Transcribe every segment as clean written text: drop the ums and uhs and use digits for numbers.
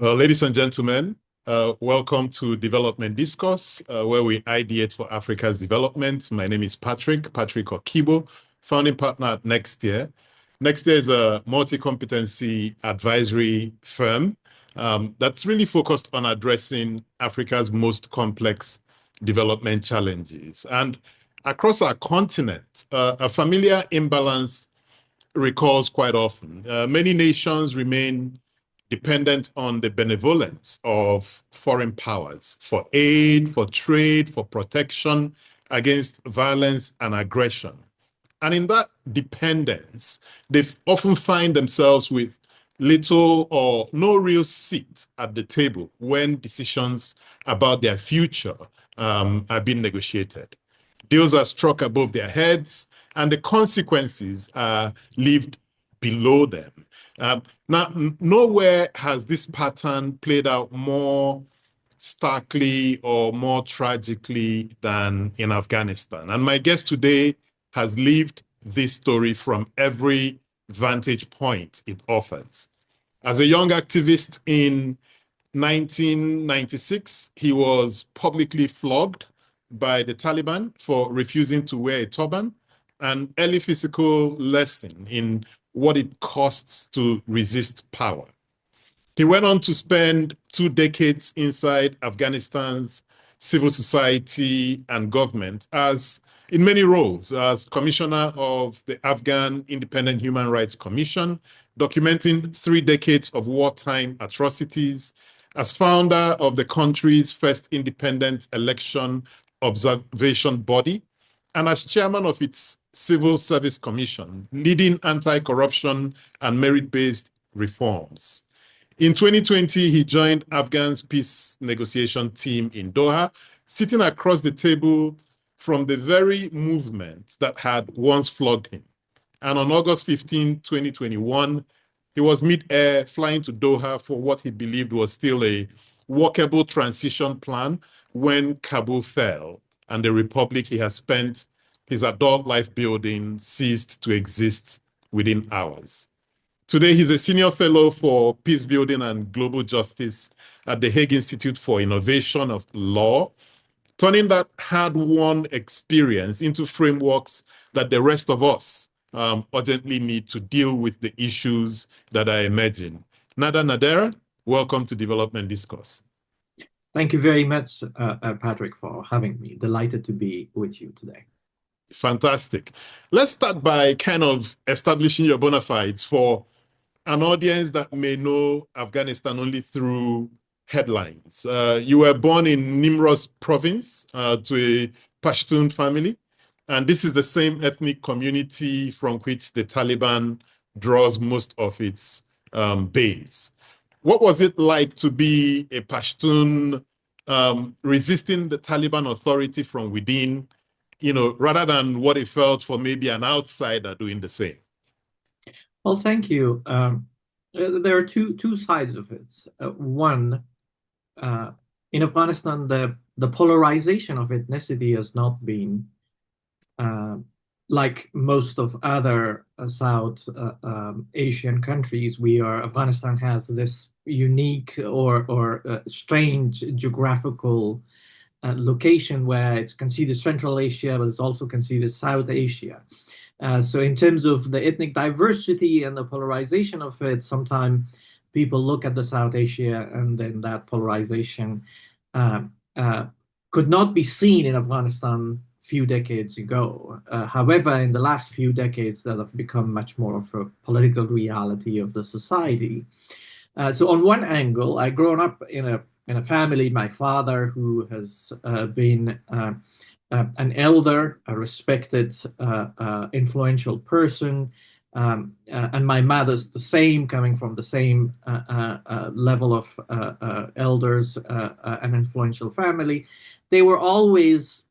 Ladies and gentlemen, welcome to Development Discourse, where we ideate for Africa's development. My name is Patrick Okigbo, founding partner at Next Year. Next Year is a multi-competency advisory firm that's really focused on addressing Africa's most complex development challenges. And across our continent, a familiar imbalance recurs quite often. Many nations remain dependent on the benevolence of foreign powers for aid, for trade, for protection against violence and aggression. And in that dependence, they often find themselves with little or no real seat at the table when decisions about their future are being negotiated. Deals are struck above their heads, and the consequences are lived below them. Now, nowhere has this pattern played out more starkly or more tragically than in Afghanistan. And my guest today has lived this story from every vantage point it offers. As a young activist in 1996, he was publicly flogged by the Taliban for refusing to wear a turban, an early physical lesson in what it costs to resist power. He went on to spend 2 decades inside Afghanistan's civil society and government in many roles, as commissioner of the Afghan Independent Human Rights Commission, documenting 3 decades of wartime atrocities, as founder of the country's first independent election observation body, and as chairman of its Civil Service Commission, leading anti-corruption and merit-based reforms. In 2020, he joined Afghan's peace negotiation team in Doha, sitting across the table from the very movement that had once flogged him. And on August 15, 2021, he was mid-air flying to Doha for what he believed was still a workable transition plan when Kabul fell and the republic he has spent his adult life building ceased to exist within hours. Today, he's a senior fellow for peace building and global justice at the Hague Institute for Innovation of Law, turning that hard-won experience into frameworks that the rest of us urgently need to deal with the issues that are emerging. Nader Nadery, welcome to Development Discourse. Thank you very much, Patrick, for having me. Delighted to be with you today. Fantastic. Let's start by kind of establishing your bona fides for an audience that may know Afghanistan only through headlines. You were born in Nimroz province to a Pashtun family, and this is the same ethnic community from which the Taliban draws most of its base. What was it like to be a Pashtun resisting the Taliban authority from within, rather than what it felt for maybe an outsider doing the same? Well, thank you. There are two sides of it. One, in Afghanistan, the polarization of ethnicity has not been like most of other South Asian countries. Afghanistan has this unique or strange geographical location where it's considered Central Asia, but it's also considered South Asia. So in terms of the ethnic diversity and the polarization of it, sometimes people look at the South Asia and then that polarization could not be seen in Afghanistan a few decades ago. However, in the last few decades, that have become much more of a political reality of the society. So on one angle, I grown up in a family, my father, who has been an elder, a respected, influential person, and my mother's the same, coming from the same level of elders, an influential family. They were always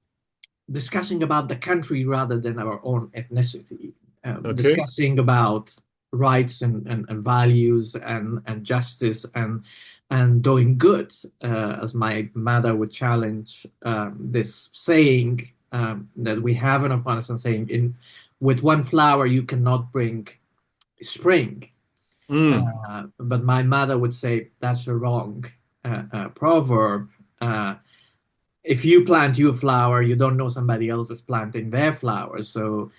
discussing about the country rather than our own ethnicity, discussing about rights and values and justice and doing good, as my mother would challenge this saying that we have in Afghanistan, saying, with one flower you cannot bring spring. Mm. But my mother would say that's a wrong proverb. Uh, if you plant your flower, you don't know somebody else is planting their flower. So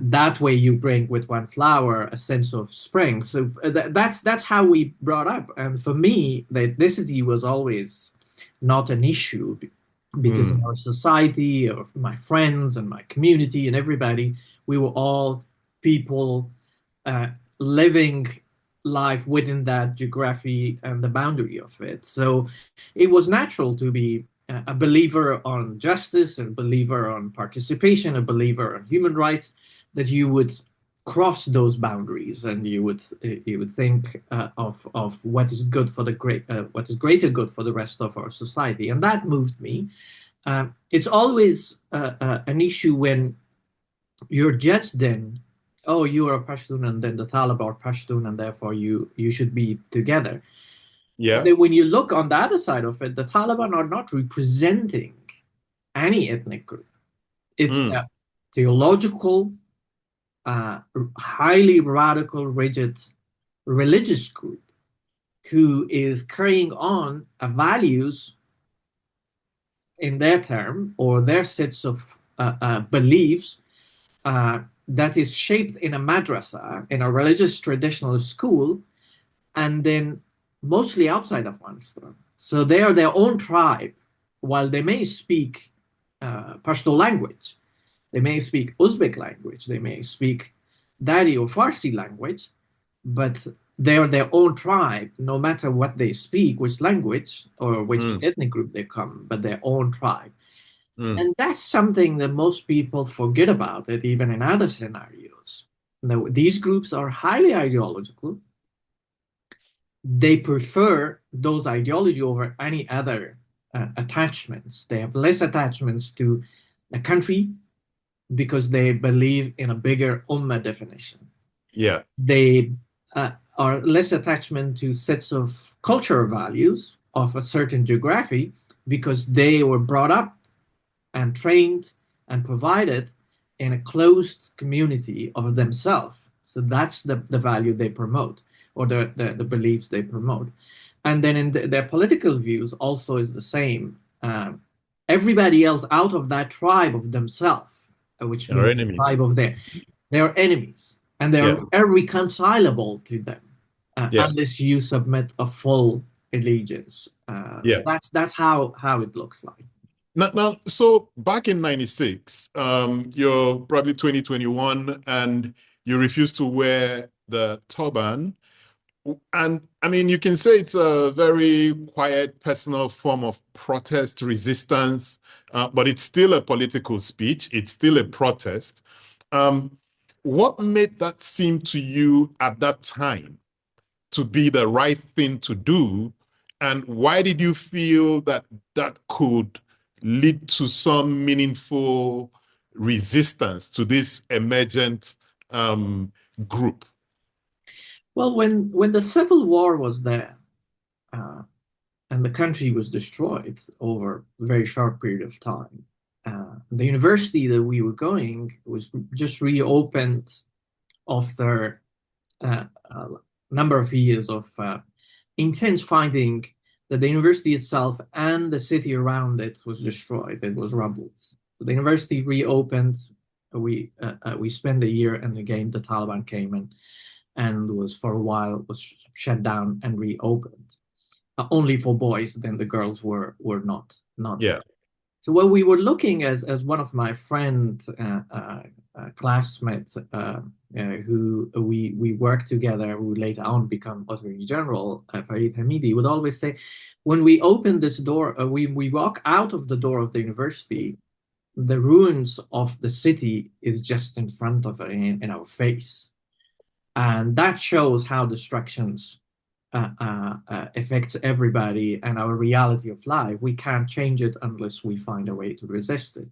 that way you bring with one flower a sense of spring. So that's how we brought up. And for me, the ethnicity was always not an issue because in Mm. our society, of my friends and my community and everybody, we were all people uh, living life within that geography and the boundary of it. So it was natural to be a believer on justice, a believer on participation, a believer on human rights, that you would cross those boundaries and you would think of what is good for the what is greater good for the rest of our society, and that moved me. It's always an issue when you're judged then, oh, you are a Pashtun and then the Taliban are Pashtun and therefore you should be together. But Yeah. then when you look on the other side of it, the Taliban are not representing any ethnic group. It's Mm. a theological, highly radical, rigid religious group who is carrying on a values in their term or their sets of beliefs that is shaped in a madrasa, in a religious traditional school, and then mostly outside Afghanistan. So they are their own tribe. While they may speak Pashto language, they may speak Uzbek language, they may speak Dari or Farsi language, but they are their own tribe, no matter what they speak, which language or which Mm. ethnic group they come, but their own tribe. Mm. And that's something that most people forget about it, even in other scenarios. Now, these groups are highly ideological. They prefer those ideology over any other attachments. They have less attachments to a country because they believe in a bigger ummah definition. Yeah. They are less attachment to sets of cultural values of a certain geography because they were brought up and trained and provided in a closed community of themselves. So that's the value they promote or the beliefs they promote. And then in their political views also is the same. Everybody else out of that tribe of themselves, which Our means the enemies. tribe of their enemies, and they're Yeah. irreconcilable to them Yeah. unless you submit a full allegiance. Yeah. That's how it looks like. Now, so back in 96, you're probably 2021 and you refuse to wear the turban. And I mean, you can say it's a very quiet, personal form of protest resistance, but it's still a political speech. It's still a protest. Um, what made that seem to you at that time to be the right thing to do? And why did you feel that that could lead to some meaningful resistance to this emergent group? Well, when the civil war was there, uh, and the country was destroyed over a very short period of time, the university that we were going was just reopened after a number of years of intense fighting. That the university itself and the city around it was destroyed. It was rubble. So the university reopened. We spent a year, and again the Taliban came in and was for a while was shut down and reopened. Only for boys. Then the girls were not Yeah. there. So when we were looking, as one of my friend classmates who we worked together, who later on become Attorney General, Farid Hamidi, would always say, when we open this door, we walk out of the door of the university, the ruins of the city is just in front of in our face, and that shows how destructions affects everybody and our reality of life. We can't change it unless we find a way to resist it.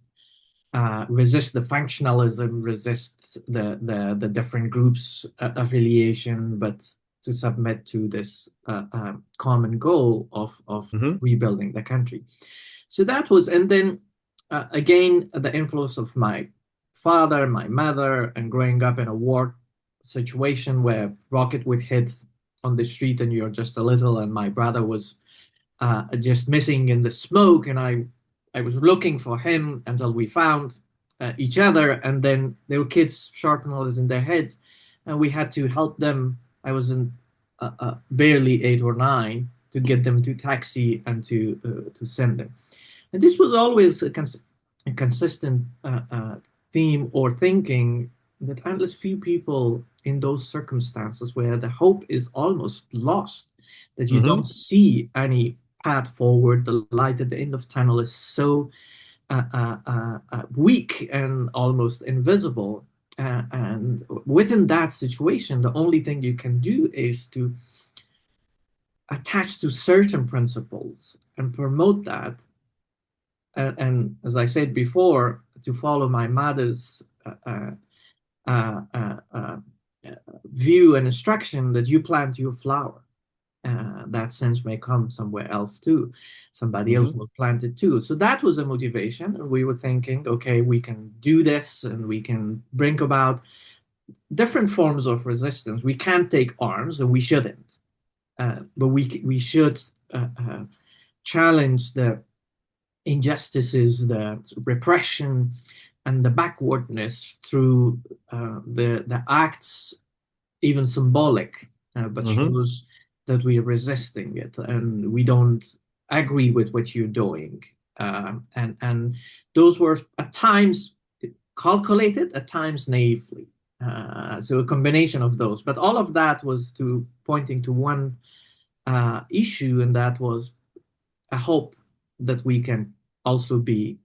Resist the functionalism, resist the different groups affiliation, but to submit to this common goal of Mhm. rebuilding the country. So that was, and then again the influence of my father, my mother, and growing up in a war situation where rocket would hit on the street and you're just a little, and my brother was just missing in the smoke, and I was looking for him until we found each other, and then there were kids sharp knives in their heads, and we had to help them. I was in barely 8 or 9 to get them to taxi and to send them. And this was always a consistent theme or thinking, that endless few people in those circumstances where the hope is almost lost, that you Mm-hmm. don't see any path forward, the light at the end of tunnel is so weak and almost invisible. And within that situation, the only thing you can do is to attach to certain principles and promote that. And as I said before, to follow my mother's view and instruction, that you plant your flower. That sense may come somewhere else too. Somebody else Mm-hmm. will plant it too. So that was a motivation. And we were thinking, okay, we can do this and we can bring about different forms of resistance. We can't take arms, and we shouldn't. But we should challenge the injustices, the repression, and the backwardness through the acts, even symbolic, but Mm-hmm. shows that we are resisting it and we don't agree with what you're doing. And those were at times calculated, at times naively. So a combination of those, but all of that was to pointing to one issue, and that was a hope that we can also be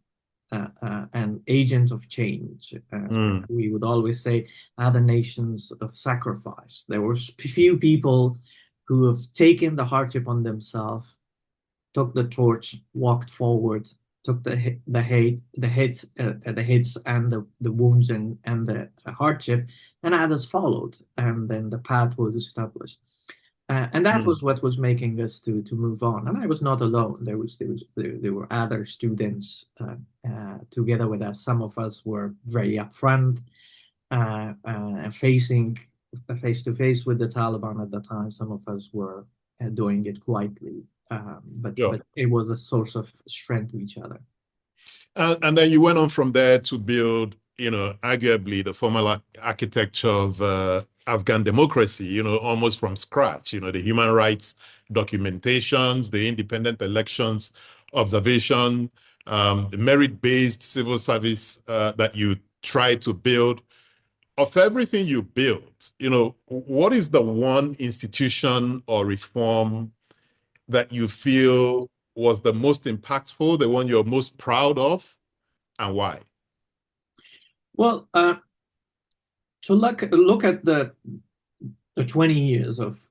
an agent of change. Mm. We would always say, other nations of sacrifice. There were few people who have taken the hardship on themselves, took the torch, walked forward, took the hits and the wounds and the hardship, and others followed, and then the path was established. And that Mm. was what was making us to move on. And I was not alone. There were other students together with us. Some of us were very upfront, facing face to face with the Taliban at the time. Some of us were doing it quietly, Sure. but it was a source of strength to each other. And then you went on from there to build, arguably the formal architecture of Afghan democracy, almost from scratch, the human rights documentations, the independent elections observation, the merit-based civil service that you try to build. Of everything you built, what is the one institution or reform that you feel was the most impactful, the one you're most proud of, and why? Well, to look at the 20 years of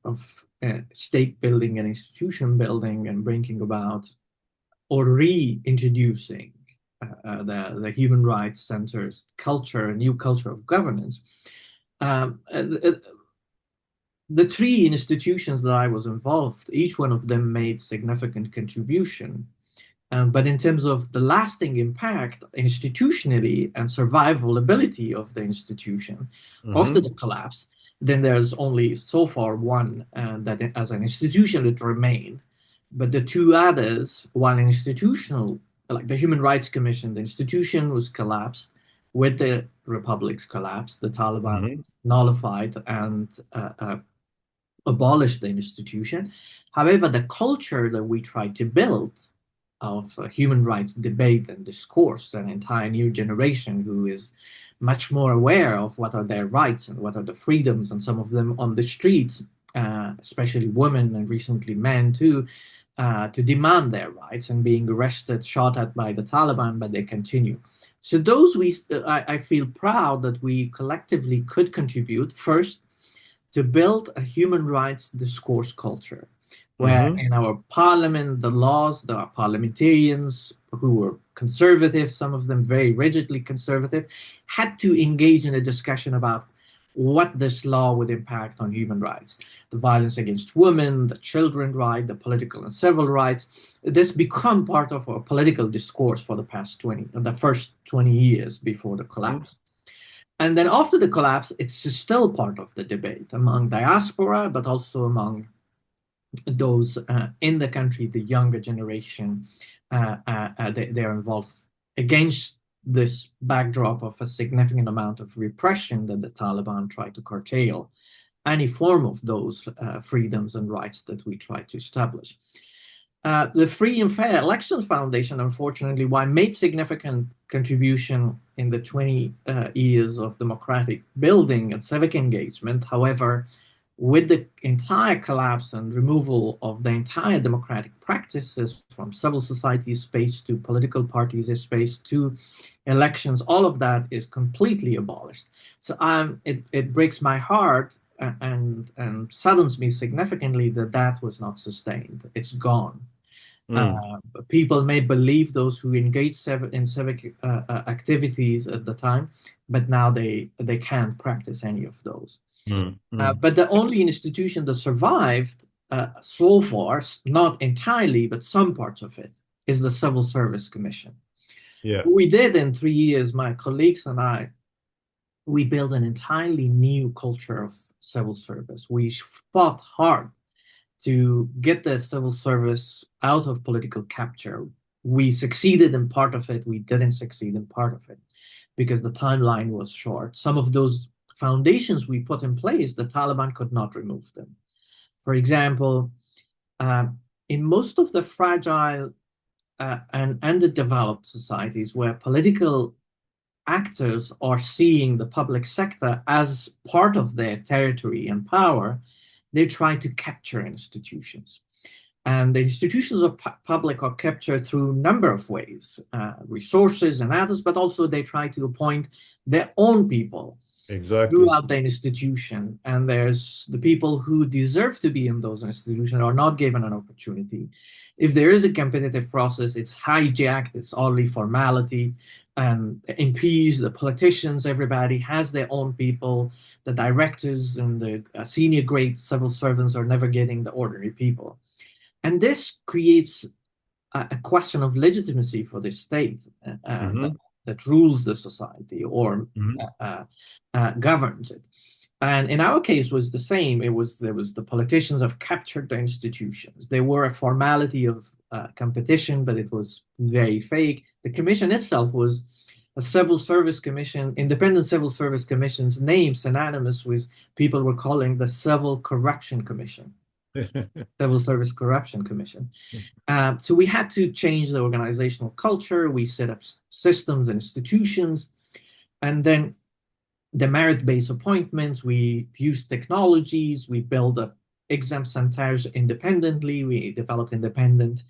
state building and institution building and bringing about or reintroducing the human rights centers culture, a new culture of governance. The three institutions that I was involved, each one of them made significant contribution. But in terms of the lasting impact institutionally and survivability of the institution after Mm-hmm. the collapse, then there's only so far one that as an institution it remained. But the two others, one institutional, like the Human Rights Commission, the institution was collapsed with the republic's collapse. The Taliban Mm-hmm. nullified and abolished the institution. However, the culture that we tried to build of human rights debate and discourse, an entire new generation who is much more aware of what are their rights and what are the freedoms, and some of them on the streets, especially women and recently men too, to demand their rights and being arrested, shot at by the Taliban, but they continue. So those I feel proud that we collectively could contribute first to build a human rights discourse culture where Mm-hmm. in our parliament, the laws, the parliamentarians who were conservative, some of them very rigidly conservative, had to engage in a discussion about what this law would impact on human rights, the violence against women, the children right, the political and civil rights. This become part of our political discourse for the first 20 years before the collapse. And then after the collapse, it's still part of the debate among diaspora, but also among those in the country, the younger generation. They're involved against this backdrop of a significant amount of repression that the Taliban tried to curtail any form of those freedoms and rights that we try to establish. The Free and Fair Elections Foundation, unfortunately, while made significant contribution in the 20 years of democratic building and civic engagement, however, with the entire collapse and removal of the entire democratic practices from civil society space to political parties space to elections, all of that is completely abolished. So it breaks my heart and saddens me significantly that that was not sustained. It's gone. People may believe those who engaged in civic activities at the time, but now they can't practice any of those. But the only institution that survived so far, not entirely, but some parts of it, is the Civil Service Commission. Yeah. We did in 3 years, my colleagues and I, we built an entirely new culture of civil service. We fought hard to get the civil service out of political capture. We succeeded in part of it. We didn't succeed in part of it because the timeline was short. Some of those foundations we put in place, the Taliban could not remove them. For example, in most of the fragile and underdeveloped societies where political actors are seeing the public sector as part of their territory and power, they try to capture institutions. And the institutions of public are captured through a number of ways, resources and others, but also they try to appoint their own people throughout the institution. And there's the people who deserve to be in those institutions are not given an opportunity. If there is a competitive process, it's hijacked, it's only formality, and MPs, the politicians, everybody has their own people. The directors and the senior grade civil servants are never getting the ordinary people. And this creates a question of legitimacy for the state that rules the society or governs it. And in our case was the same. There was the politicians have captured the institutions. They were a formality of competition, but it was very fake. The commission itself was a civil service commission, independent civil service commission's name synonymous with people were calling the Civil Corruption Commission. Civil Service Corruption Commission. So we had to change the organizational culture. We set up systems and institutions. And then the merit-based appointments, we used technologies, we built up exam centers independently, we developed independent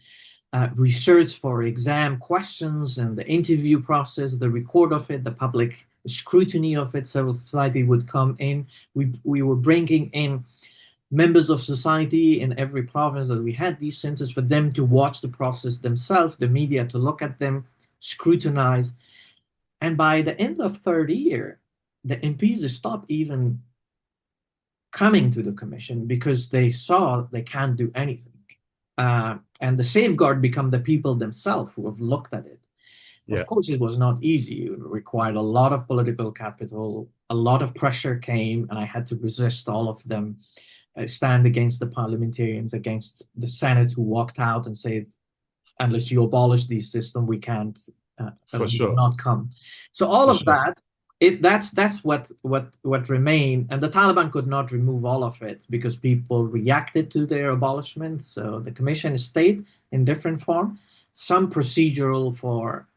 research for exam questions and the interview process, the record of it, the public scrutiny of it, civil society would come in. We were bringing in members of society in every province that we had these centers for them to watch the process themselves, the media to look at them, scrutinize. And by the end of third year, the MPs stopped even coming to the commission because they saw they can't do anything. And the safeguard become the people themselves who have looked at it. Yeah. Of course, it was not easy. It required a lot of political capital. A lot of pressure came, and I had to resist all of them. Stand against the parliamentarians, against the Senate who walked out and said, unless you abolish this system, we can't not come. So all of that, that's what remained. And the Taliban could not remove all of it because people reacted to their abolishment. So the commission stayed in different form, some procedural for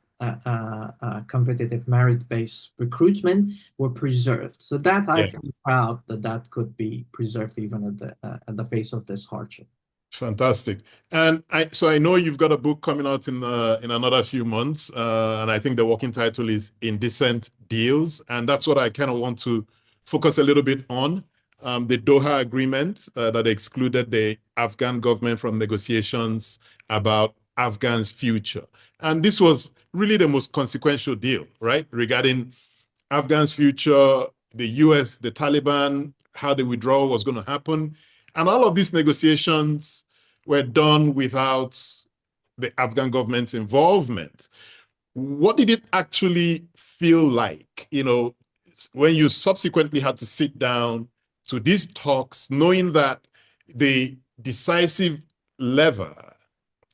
competitive merit-based recruitment were preserved. So that I feel proud that could be preserved even at the face of this hardship. Fantastic. And so I know you've got a book coming out in another few months, and I think the working title is Indecent Deals, and that's what I kind of want to focus a little bit on. The Doha agreement that excluded the Afghan government from negotiations about Afghan's future. And this was really the most consequential deal, right? Regarding Afghan's future, the US, the Taliban, how the withdrawal was going to happen. And all of these negotiations were done without the Afghan government's involvement. What did it actually feel like, when you subsequently had to sit down to these talks, knowing that the decisive lever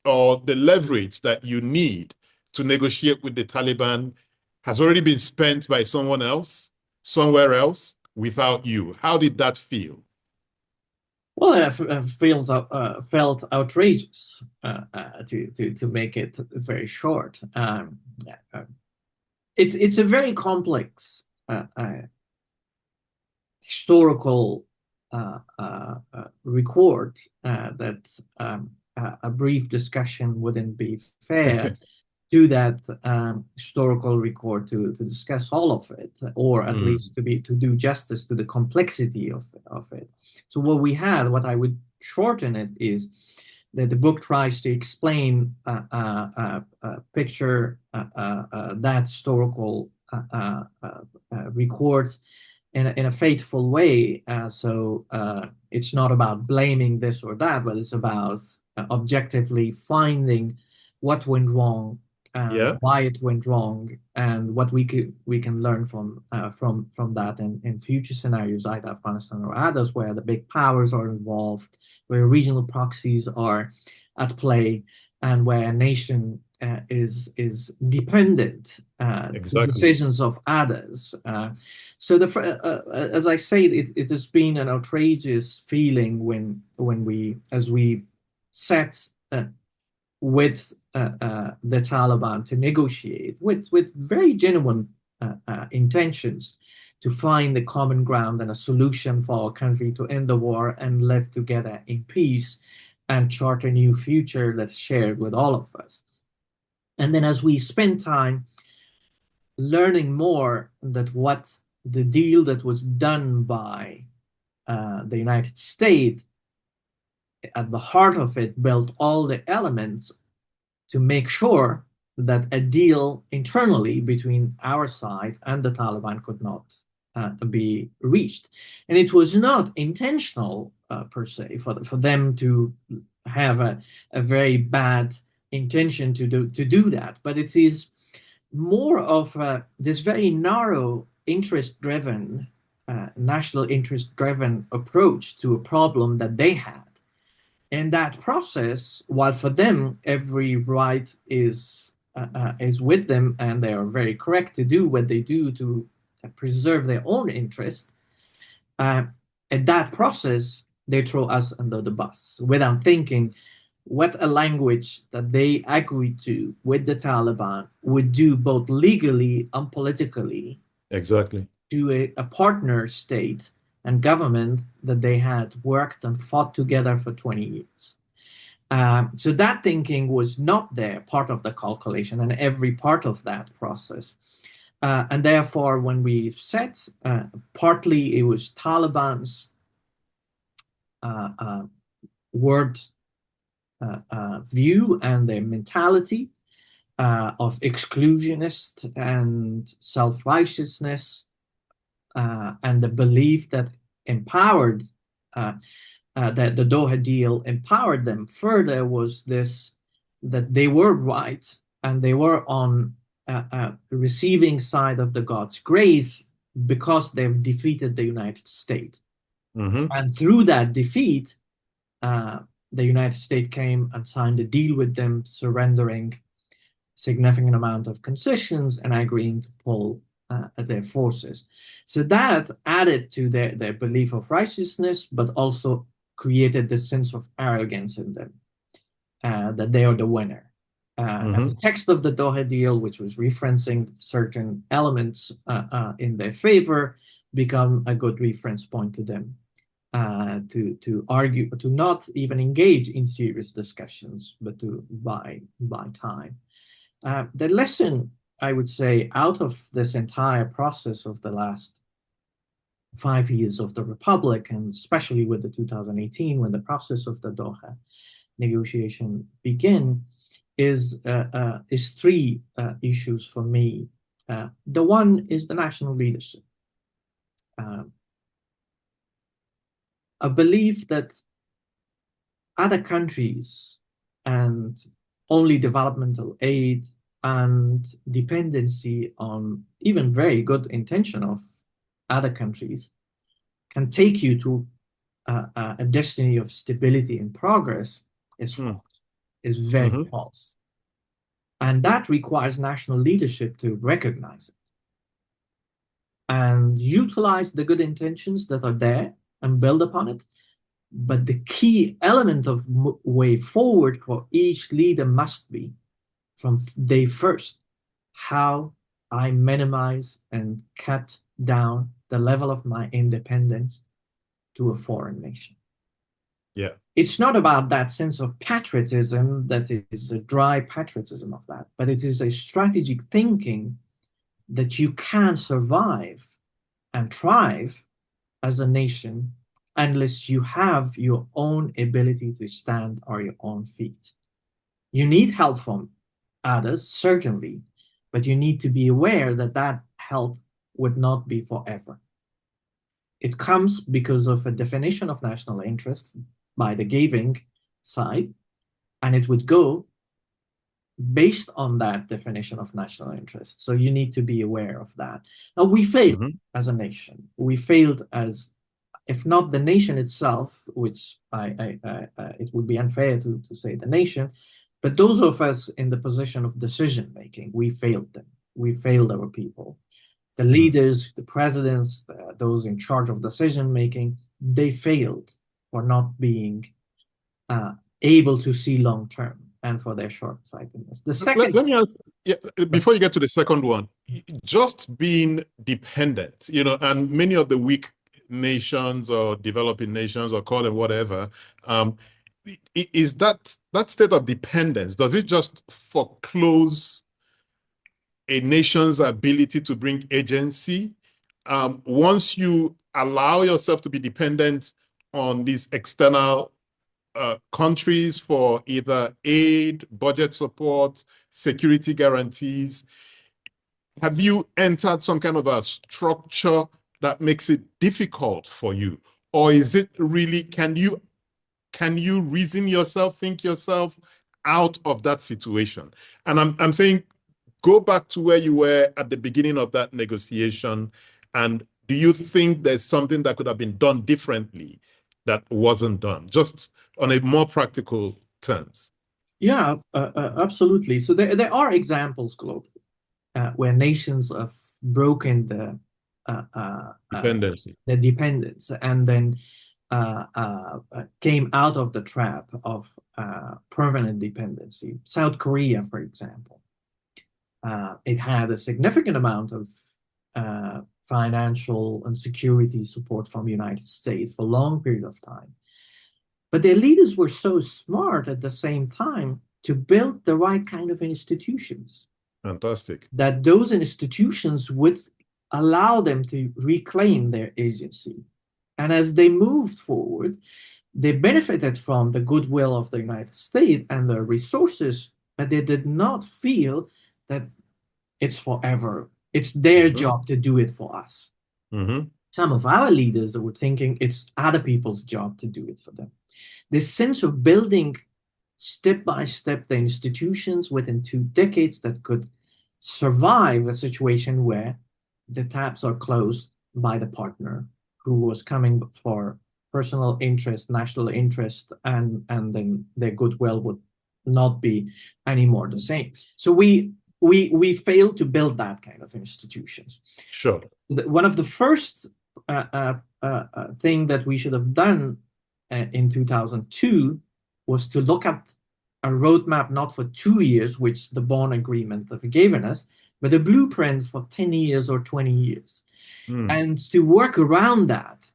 or the leverage that you need to negotiate with the Taliban has already been spent by someone else, somewhere else, without you. How did that feel? Well, felt outrageous, to make it very short. It's a very complex historical record that a brief discussion wouldn't be fair to that historical record to discuss all of it, or at least to do justice to the complexity of it. So what I would shorten it is that the book tries to explain picture that historical record in a faithful way. So it's not about blaming this or that, but it's about objectively finding what went wrong, why it went wrong, and what we can learn from that in future scenarios, either Afghanistan or others, where the big powers are involved, where regional proxies are at play, and where a nation is dependent to decisions of others. So as I say, it has been an outrageous feeling when we sat with the Taliban to negotiate with very genuine intentions to find the common ground and a solution for our country to end the war and live together in peace and chart a new future that's shared with all of us. And then as we spend time learning more that what the deal that was done by the United States, at the heart of it, built all the elements to make sure that a deal internally between our side and the Taliban could not be reached. And it was not intentional per se for them to have a very bad intention to do that, but it is more of this very narrow interest-driven, national interest-driven approach to a problem that they had. And that process, while for them every right is with them, and they are very correct to do what they do to preserve their own interest, at that process they throw us under the bus without thinking what a language that they agreed to with the Taliban would do both legally and politically. Exactly. To a partner state and government that they had worked and fought together for 20 years. So that thinking was not there, part of the calculation, and every part of that process. And therefore, when we said, partly it was Taliban's word view and their mentality of exclusionist and self-righteousness, and the belief that empowered that the Doha deal empowered them further was this, that they were right and they were on receiving side of the God's grace because they've defeated the United States. And through that defeat, the United States came and signed a deal with them, surrendering significant amount of concessions and agreeing to pull their forces. So that added to their belief of righteousness, but also created this sense of arrogance in them, that they are the winner. And the text of the Doha deal, which was referencing certain elements in their favor, become a good reference point to them, to argue, to not even engage in serious discussions, but to buy time. The lesson, I would say, out of this entire process of the last 5 years of the Republic, and especially with the 2018, when the process of the Doha negotiation began, is three issues for me. The one is the national leadership. A belief that other countries and only developmental aid and dependency on even very good intention of other countries can take you to a destiny of stability and progress is false, is very Mm-hmm. false. And that requires national leadership to recognize it and utilize the good intentions that are there and build upon it. But the key element of way forward for each leader must be from day first how I minimize and cut down the level of my independence to a foreign nation. Yeah. It's not about that sense of patriotism that is a dry patriotism of that, but it is a strategic thinking that you can survive and thrive as a nation unless you have your own ability to stand on your own feet. You need help from others, certainly, but you need to be aware that that help would not be forever. It comes because of a definition of national interest by the giving side, and it would go based on that definition of national interest. So you need to be aware of that. Now, we failed as a nation. We failed as, if not the nation itself, which it would be unfair to say the nation, but those of us in the position of decision making, we failed them. We failed our people. The leaders, the presidents, those in charge of decision making, they failed for not being able to see long term and for their short-sightedness. The second, let me ask, yeah, before you get to the second one, just being dependent, and many of the weak nations or developing nations, or call them whatever, is that state of dependence, does it just foreclose a nation's ability to bring agency? Once you allow yourself to be dependent on these external countries for either aid, budget support, security guarantees, have you entered some kind of a structure that makes it difficult for you? Or is it really, can you reason yourself, think yourself out of that situation? And I'm saying, go back to where you were at the beginning of that negotiation. And do you think there's something that could have been done differently that wasn't done, just on a more practical terms? yeah, absolutely. So there are examples globally where nations have broken Dependency. the dependence and then came out of the trap of permanent dependency. South Korea, for example, it had a significant amount of financial and security support from the United States for a long period of time. But their leaders were so smart at the same time to build the right kind of institutions. Fantastic. That those institutions would allow them to reclaim their agency. And as they moved forward, they benefited from the goodwill of the United States and the resources, but they did not feel that it's forever. It's their job to do it for us. Some of our leaders were thinking it's other people's job to do it for them. This sense of building step by step the institutions within 2 decades that could survive a situation where the taps are closed by the partner who was coming for personal interest, national interest, and then their goodwill would not be anymore the same. So we failed to build that kind of institutions. Sure. One of the first thing that we should have done in 2002 was to look at a roadmap not for 2 years, which the Bonn Agreement have given us, but a blueprint for 10 years or 20 years. And to work around that,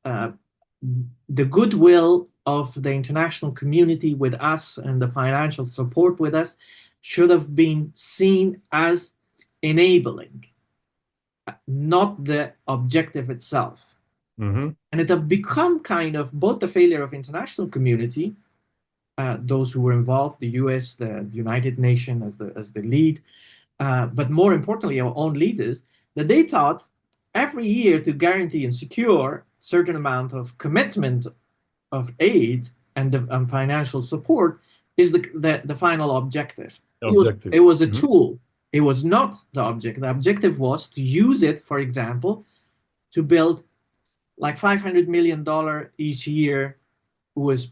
the goodwill of the international community with us and the financial support with us should have been seen as enabling, not the objective itself. And it have become kind of both the failure of international community, those who were involved, the US, the United Nations as the lead, but more importantly, our own leaders, that they thought every year to guarantee and secure certain amount of commitment of aid and financial support is the final objective. It was a tool. It was not the objective. The objective was to use it, for example, to build like $500 million each year was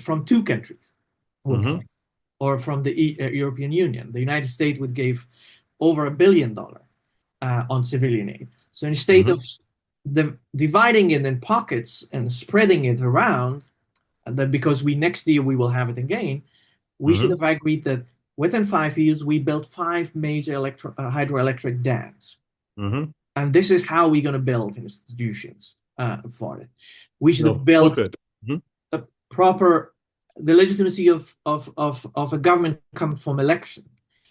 from two countries, Mm-hmm. or from the European Union. The United States would give over $1 billion on civilian aid. So instead Mm-hmm. of dividing it in pockets and spreading it around, that because next year we will have it again, we should have agreed that within 5 years we built 5 major hydroelectric dams. Mm-hmm. And this is how we're going to build institutions for it. We should have built a proper, the legitimacy of a government comes from election.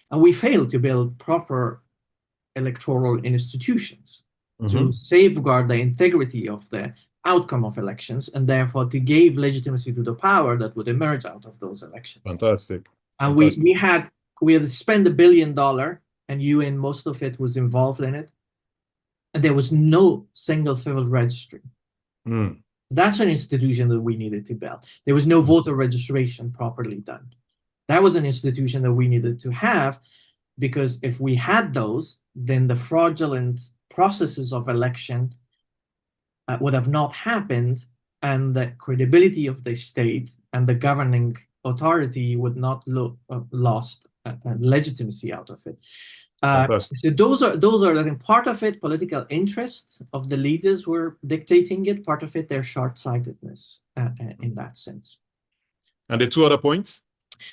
And we failed to build proper electoral institutions to safeguard the integrity of the outcome of elections, and therefore to give legitimacy to the power that would emerge out of those elections. Fantastic. And we had to spend $1 billion, and UN, most of it was involved in it, and there was no single civil registry. That's an institution that we needed to build. There was no voter registration properly done. That was an institution that we needed to have, because if we had those, then the fraudulent processes of election would have not happened, and the credibility of the state and the governing authority would not lost legitimacy out of it. So those are I think, part of it, political interest of the leaders were dictating it, part of it, their short-sightedness in that sense. And the two other points?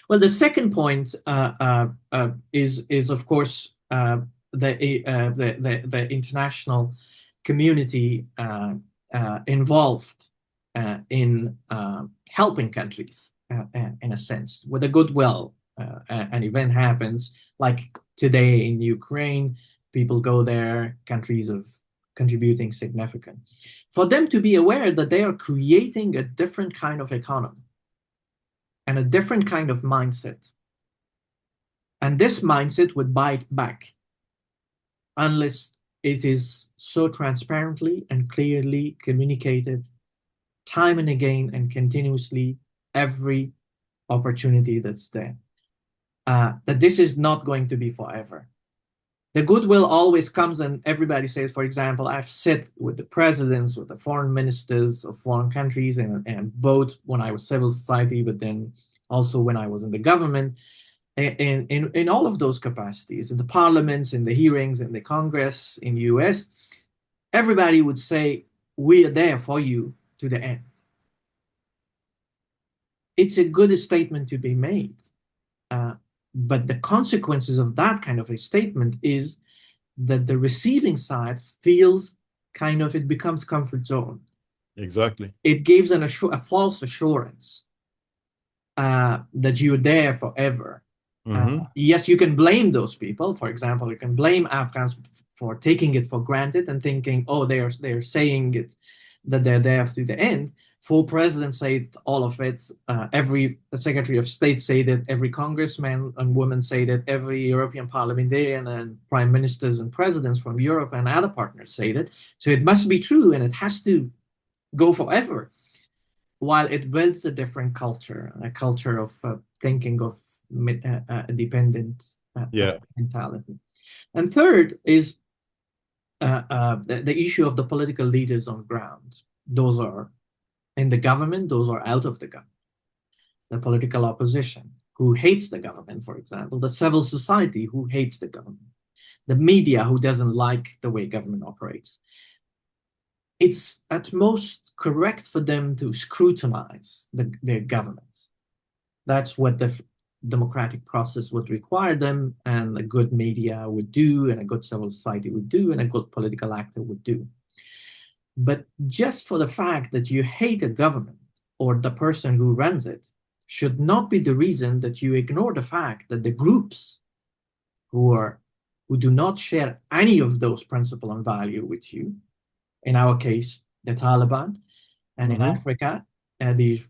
Well, the second point is of course the international community involved in helping countries in a sense with a goodwill. An event happens like today in Ukraine, people go there, countries of contributing significant. For them to be aware that they are creating a different kind of economy and a different kind of mindset. And this mindset would bite back unless it is so transparently and clearly communicated time and again and continuously every opportunity that's there. That this is not going to be forever. The goodwill always comes, and everybody says, for example, I've sat with the presidents, with the foreign ministers of foreign countries, and both when I was civil society, but then also when I was in the government, in all of those capacities, in the parliaments, in the hearings, in the Congress, in the US, everybody would say, we are there for you to the end. It's a good statement to be made. But the consequences of that kind of a statement is that the receiving side feels it becomes comfort zone. Exactly. It gives a false assurance that you're there forever. Yes, you can blame those people. For example, you can blame Afghans for taking it for granted and thinking, oh, they're saying it, that they're there to the end. 4 presidents say all of it. Every Secretary of State say that. Every congressman and woman say that. Every European parliamentarian and prime ministers and presidents from Europe and other partners say that. So it must be true, and it has to go forever. While it builds a different culture, a culture of thinking of dependent mentality. And third is the issue of the political leaders on ground. Those are in the government, those are out of the government. The political opposition, who hates the government, for example, the civil society, who hates the government, the media, who doesn't like the way government operates. It's at most correct for them to scrutinize their governments. That's what the democratic process would require them, and a good media would do, and a good civil society would do, and a good political actor would do. But just for the fact that you hate a government or the person who runs it should not be the reason that you ignore the fact that the groups who do not share any of those principles and value with you, in our case, the Taliban, and in Africa, these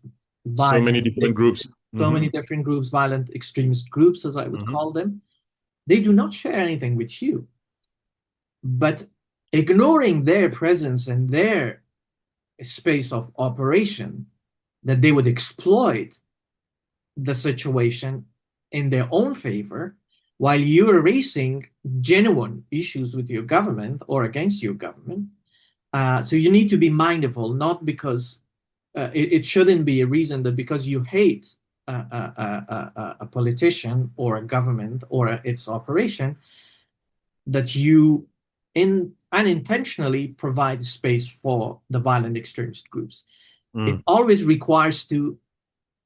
so many different groups. So many different groups, violent extremist groups, as I would call them, they do not share anything with you. But ignoring their presence and their space of operation, that they would exploit the situation in their own favor, while you're raising genuine issues with your government or against your government, So you need to be mindful, not because it shouldn't be a reason that because you hate a politician or a government or its operation, that you unintentionally provide space for the violent extremist groups. It always requires to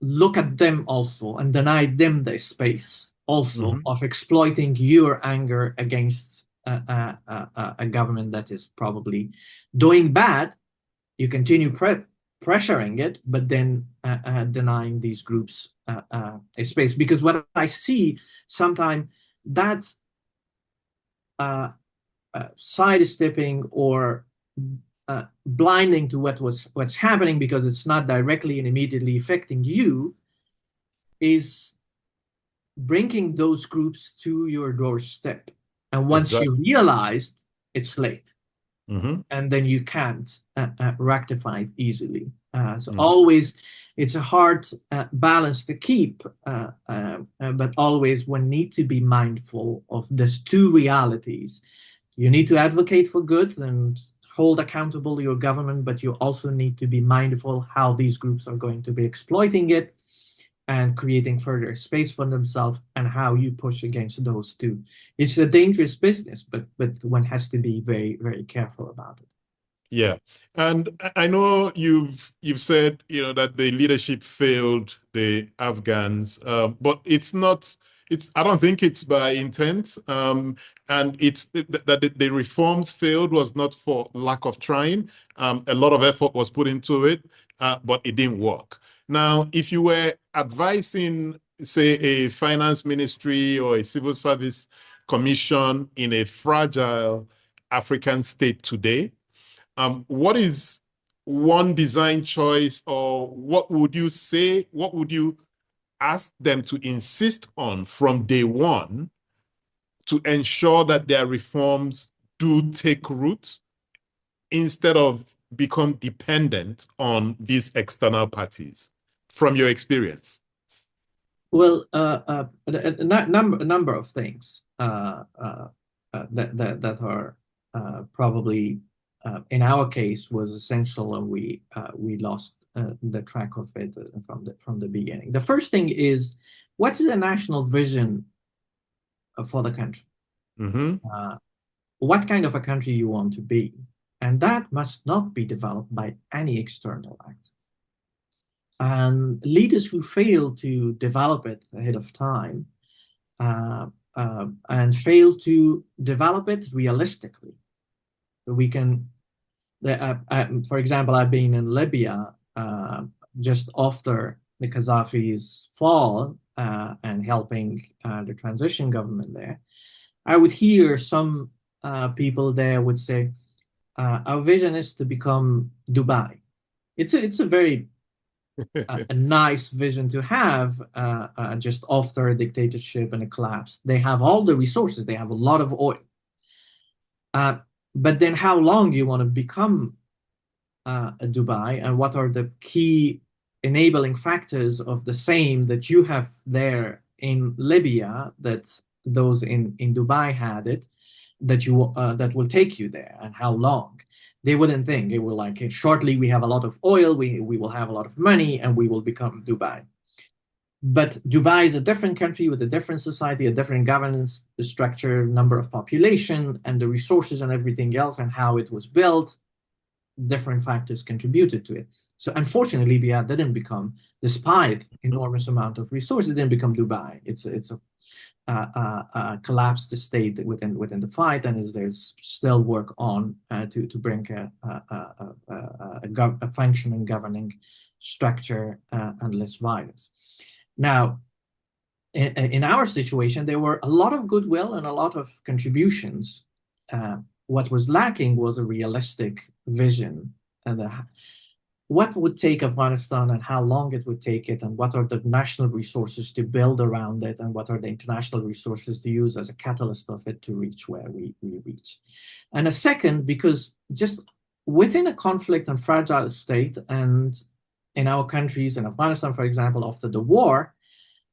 look at them also and deny them the space also of exploiting your anger against a government that is probably doing bad. You continue pressuring it, but then denying these groups a space. Because what I see sometimes, that sidestepping or blinding to what's happening because it's not directly and immediately affecting you, is bringing those groups to your doorstep. And once you realize, it's late. And then you can't rectify it easily. So always, it's a hard balance to keep, but always one need to be mindful of these two realities. You need to advocate for good and hold accountable your government, but you also need to be mindful how these groups are going to be exploiting it and creating further space for themselves, and how you push against those two. It's a dangerous business, but one has to be very, very careful about it. Yeah. And I know you've said, that the leadership failed the Afghans, but I don't think it's by intent. And it's that the reforms failed was not for lack of trying. A lot of effort was put into it, but it didn't work. Now, if you were advising, say, a finance ministry or a civil service commission in a fragile African state today, what is one design choice, or what would you say, what would you ask them to insist on from day one to ensure that their reforms do take root instead of become dependent on these external parties, from your experience? Well, a number of things that are probably in our case was essential, and we lost the track of it from the beginning. The first thing is, what is the national vision for the country? What kind of a country you want to be? And that must not be developed by any external actors. And leaders who fail to develop it ahead of time and fail to develop it realistically. So we can, for example, I've been in Libya just after the Gaddafi's fall and helping the transition government there. I would hear some people there would say, our vision is to become Dubai. It's a very a nice vision to have just after a dictatorship and a collapse. They have all the resources. They have a lot of oil. But then how long do you want to become a Dubai, and what are the key enabling factors of the same that you have there in Libya that those in Dubai had it, that you that will take you there, and how long? They wouldn't think. It will like, shortly we have a lot of oil, we will have a lot of money, and we will become Dubai. But Dubai is a different country with a different society, a different governance structure, number of population, and the resources and everything else, and how it was built. Different factors contributed to it. So unfortunately, Libya didn't become, despite enormous amount of resources, it didn't become Dubai. It's a collapsed state within the fight, and there's still work on to bring a functioning governing structure and less violence. Now, in our situation, there were a lot of goodwill and a lot of contributions. What was lacking was a realistic vision, and what would take Afghanistan and how long it would take it, and what are the national resources to build around it, and what are the international resources to use as a catalyst of it to reach where we reach. And a second, because just within a conflict and fragile state, and in our countries, in Afghanistan, for example, after the war,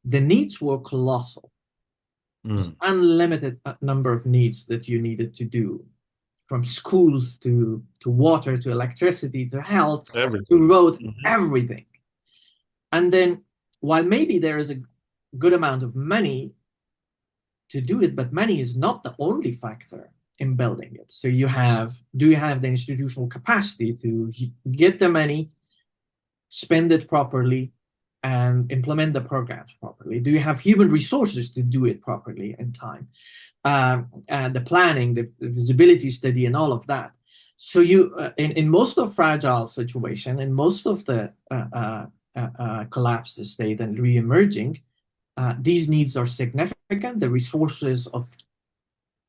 the needs were colossal. There's unlimited number of needs that you needed to do. from schools to water to electricity to health to Everything. road, everything. And then while maybe there is a good amount of money to do it, but money is not the only factor in building it. So do you have the institutional capacity to get the money, spend it properly, and implement the programs properly? Do you have human resources to do it properly in time? And the planning, the visibility study, and all of that. So in most of fragile situation, in most of the collapsed state and re-emerging, these needs are significant. The resources of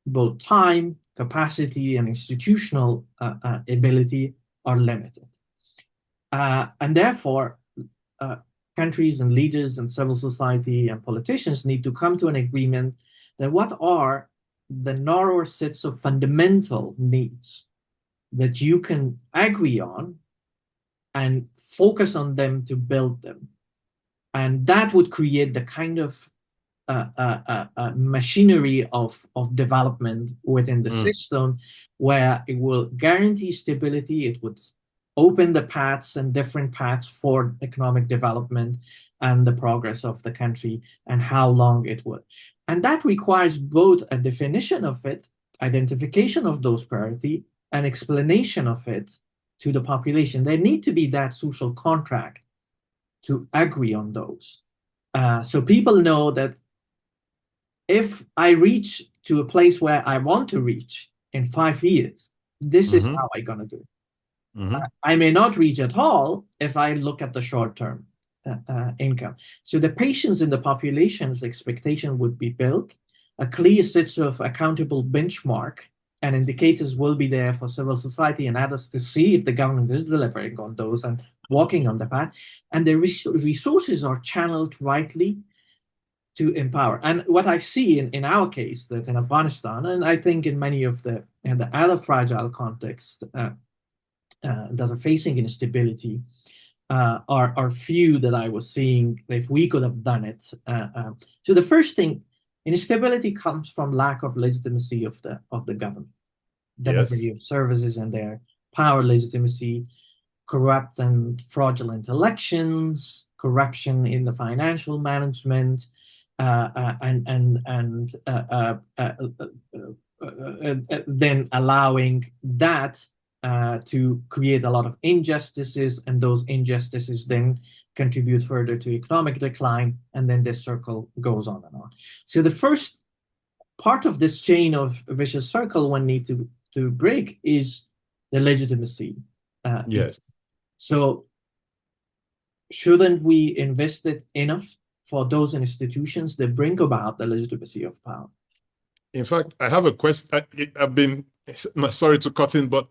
both time, capacity, and institutional ability are limited. And therefore, countries and leaders and civil society and politicians need to come to an agreement that what are the narrower sets of fundamental needs that you can agree on and focus on them to build them. And that would create the kind of machinery of development within the system where it will guarantee stability. It would open the paths and different paths for economic development and the progress of the country and how long it would. And that requires both a definition of it, identification of those priorities, and explanation of it to the population. There need to be that social contract to agree on those. So people know that if I reach to a place where I want to reach in 5 years, this is how I'm going to do it. I may not reach at all if I look at the short-term income. So the patience in the population's expectation would be built. A clear set of accountable benchmark and indicators will be there for civil society and others to see if the government is delivering on those and walking on the path. And the resources are channeled rightly to empower. And what I see in our case, that in Afghanistan, and I think in many of the other fragile contexts that are facing instability, are few that I was seeing if we could have done it. So the first thing, instability comes from lack of legitimacy of the government, delivery of services and their power legitimacy, corrupt and fraudulent elections, corruption in the financial management, and then allowing that to create a lot of injustices, and those injustices then contribute further to economic decline, and then this circle goes on and on. So the first part of this chain of vicious circle one need to break is the legitimacy. Yes. So shouldn't we invest it enough for those institutions that bring about the legitimacy of power? In fact, I have a question. I've been sorry to cut in, but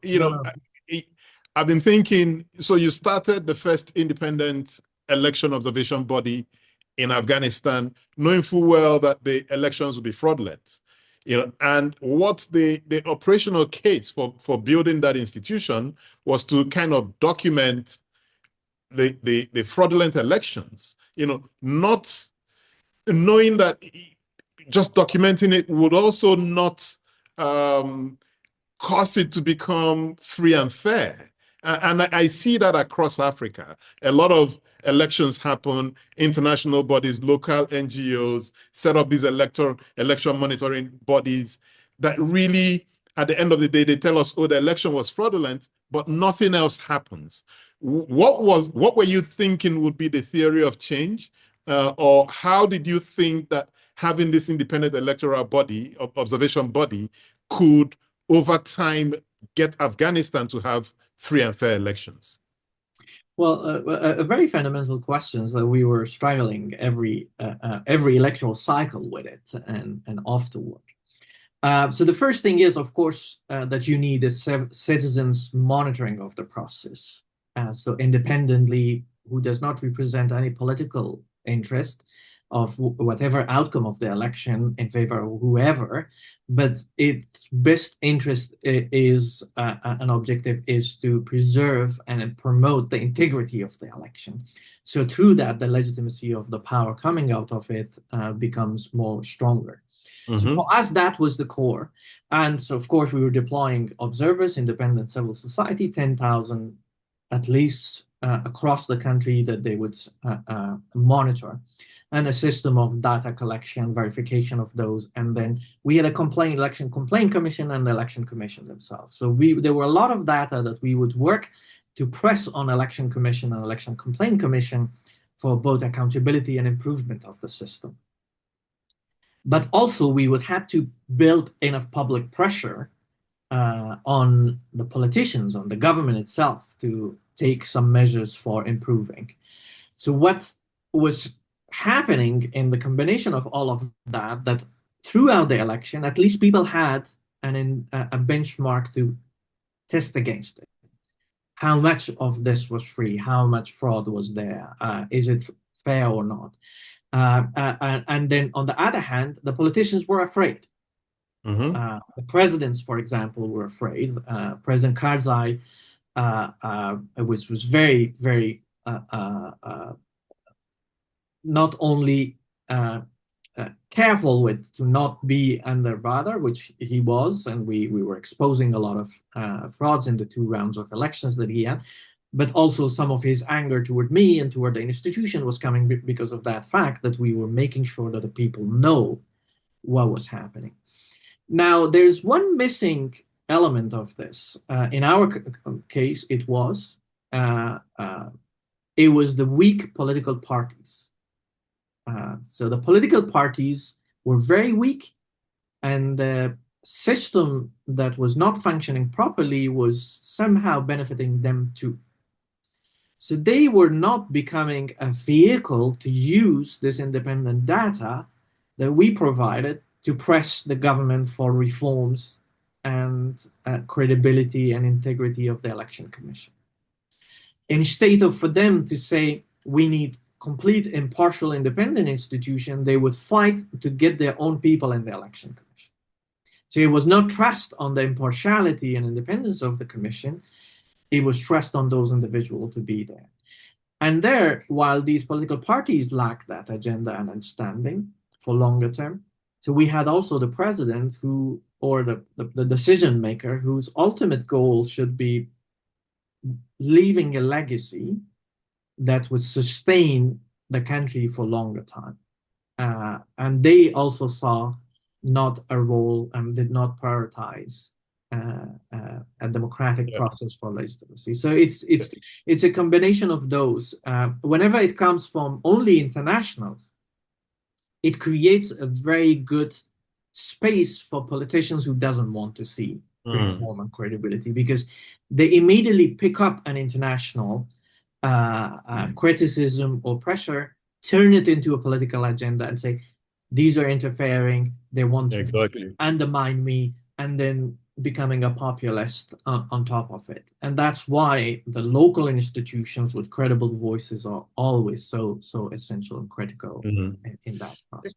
I've been thinking. So you started the first independent election observation body in Afghanistan, knowing full well that the elections would be fraudulent. And what the operational case for building that institution was to kind of document the fraudulent elections. Not knowing that just documenting it would also not cause it to become free and fair. And I see that across Africa. A lot of elections happen, international bodies, local NGOs set up these election monitoring bodies that really, at the end of the day, they tell us, oh, the election was fraudulent, but nothing else happens. What were you thinking would be the theory of change? Or how did you think that having this independent electoral body, observation body, could over time get Afghanistan to have free and fair elections? Well, a very fundamental question is that we were struggling every electoral cycle with it and afterward. So the first thing is, of course, that you need a citizens monitoring of the process. So independently, who does not represent any political interest of whatever outcome of the election in favor of whoever, but its best interest is an objective is to preserve and promote the integrity of the election. So through that, the legitimacy of the power coming out of it becomes more stronger. So Mm-hmm. for us, that was the core. And so, of course, we were deploying observers, independent civil society, 10,000 at least across the country that they would monitor, and a system of data collection, verification of those. And then we had a election complaint commission and the election commission themselves. So there were a lot of data that we would work to press on election commission and election complaint commission for both accountability and improvement of the system. But also we would have to build enough public pressure on the politicians, on the government itself, to take some measures for improving. So what was happening in the combination of all of that, that throughout the election, at least people had a benchmark to test against it. How much of this was free? How much fraud was there? Is it fair or not? And then on the other hand, the politicians were afraid. Mm-hmm. The presidents, for example, were afraid. President Karzai was very, very not only careful to not be under radar, which he was, and we were exposing a lot of frauds in the 2 rounds of elections that he had, but also some of his anger toward me and toward the institution was coming because of that fact that we were making sure that the people know what was happening. Now, there's one missing element of this. In our case, it was the weak political parties. So the political parties were very weak, and the system that was not functioning properly was somehow benefiting them too. So they were not becoming a vehicle to use this independent data that we provided to press the government for reforms and credibility and integrity of the election commission. Instead of for them to say, we need complete impartial independent institution, they would fight to get their own people in the election commission. So it was not trust on the impartiality and independence of the commission, it was trust on those individuals to be there. And there, while these political parties lack that agenda and understanding for longer term, so we had also the president who, or the decision maker, whose ultimate goal should be leaving a legacy that would sustain the country for longer time. And they also saw not a role and did not prioritize a democratic process for legitimacy. So it's a combination of those. Whenever it comes from only internationals, it creates a very good space for politicians who doesn't want to see reform and credibility, because they immediately pick up an international criticism or pressure, turn it into a political agenda and say, these are interfering, they want to undermine me, and then becoming a populist on top of it. And that's why the local institutions with credible voices are always so essential and critical in that process.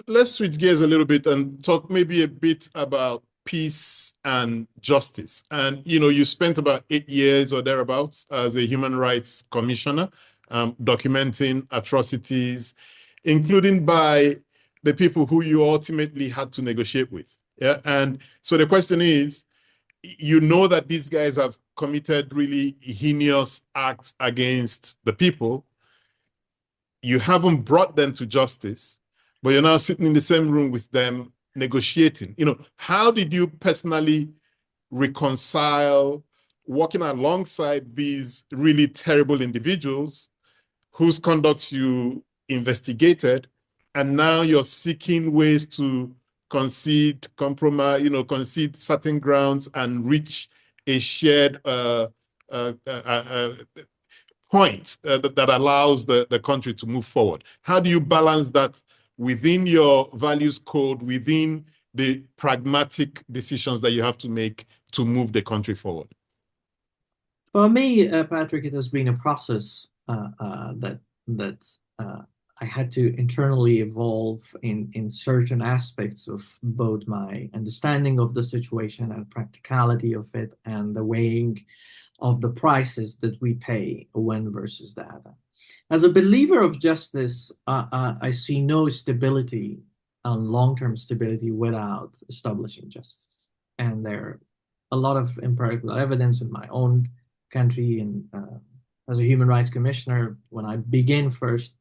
Let's switch gears a little bit and talk maybe a bit about peace and justice. And, you spent about 8 years or thereabouts as a human rights commissioner, documenting atrocities, including by the people who you ultimately had to negotiate with. Yeah. And so the question is, that these guys have committed really heinous acts against the people. You haven't brought them to justice, but you're now sitting in the same room with them negotiating. How did you personally reconcile working alongside these really terrible individuals whose conduct you investigated, and now you're seeking ways to concede compromise, concede certain grounds and reach a shared point that allows the country to move forward? How do you balance that within your values code, within the pragmatic decisions that you have to make to move the country forward? For me, Patrick, it has been a process that I had to internally evolve in certain aspects of both my understanding of the situation and practicality of it, and the weighing of the prices that we pay one versus the other. As a believer of justice, I see no stability on long-term stability without establishing justice. And there are a lot of empirical evidence in my own country, and as a human rights commissioner, when I begin first,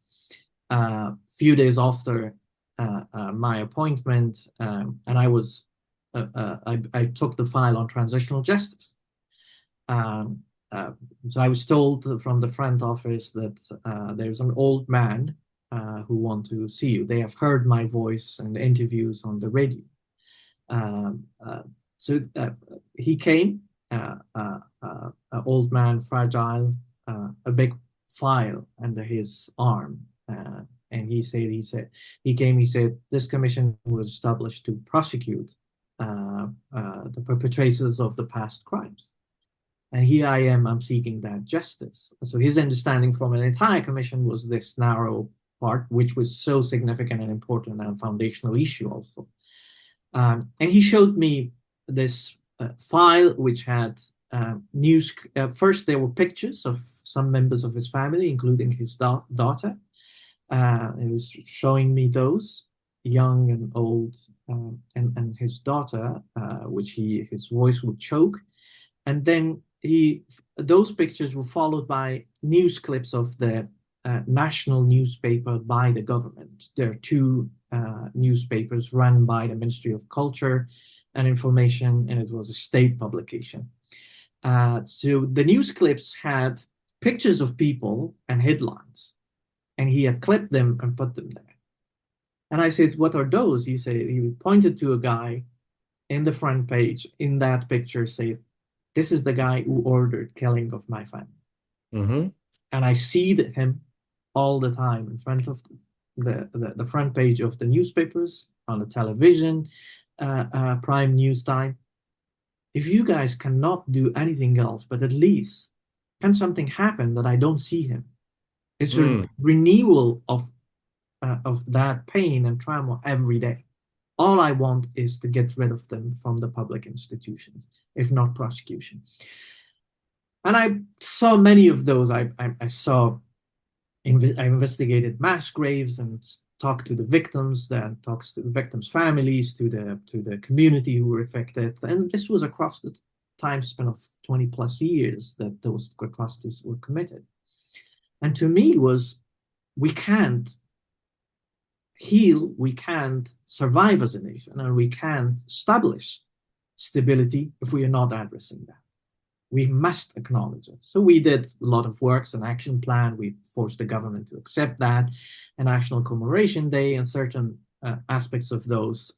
few days after my appointment, and I took the file on transitional justice. So I was told from the front office that there's an old man who want to see you. They have heard my voice and interviews on the radio. So he came, an old man, fragile, a big file under his arm. And he came, he said, this commission was established to prosecute the perpetrators of the past crimes. And here I am, I'm seeking that justice. So his understanding from an entire commission was this narrow part, which was so significant and important and a foundational issue also. And he showed me this file which had news. First, there were pictures of some members of his family, including his daughter. He was showing me those, young and old, and his daughter, which his voice would choke. And then those pictures were followed by news clips of the national newspaper by the government. There are two newspapers run by the Ministry of Culture and Information, and it was a state publication. So the news clips had pictures of people and headlines, and he had clipped them and put them there. And I said, what are those? He said, he pointed to a guy in the front page in that picture, said, this is the guy who ordered killing of my family. Mm-hmm. And I see him all the time in front of the front page of the newspapers, on the television, prime news time. If you guys cannot do anything else, but at least can something happen that I don't see him? It's a renewal of that pain and trauma every day. All I want is to get rid of them from the public institutions, if not prosecution. And I saw many of those. I investigated mass graves and talked to the victims, then talks to the victims' families, to the community who were affected. And this was across the time span of 20 plus years that those atrocities were committed. And to me was, we can't heal, we can't survive as a nation, and we can't establish stability if we are not addressing that. We must acknowledge it. So we did a lot of works, an action plan. We forced the government to accept that, a National Commemoration Day, and certain aspects of those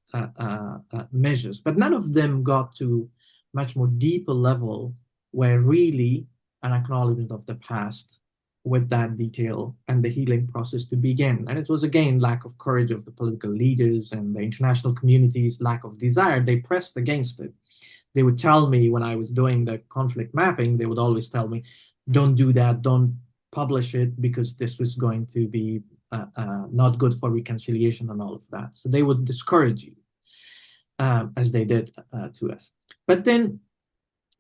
measures. But none of them got to much more deeper level where really an acknowledgement of the past with that detail and the healing process to begin. And it was, again, lack of courage of the political leaders and the international community's lack of desire. They pressed against it. They would tell me when I was doing the conflict mapping, they would always tell me, don't do that, don't publish it, because this was going to be not good for reconciliation and all of that. So they would discourage you, as they did to us. But then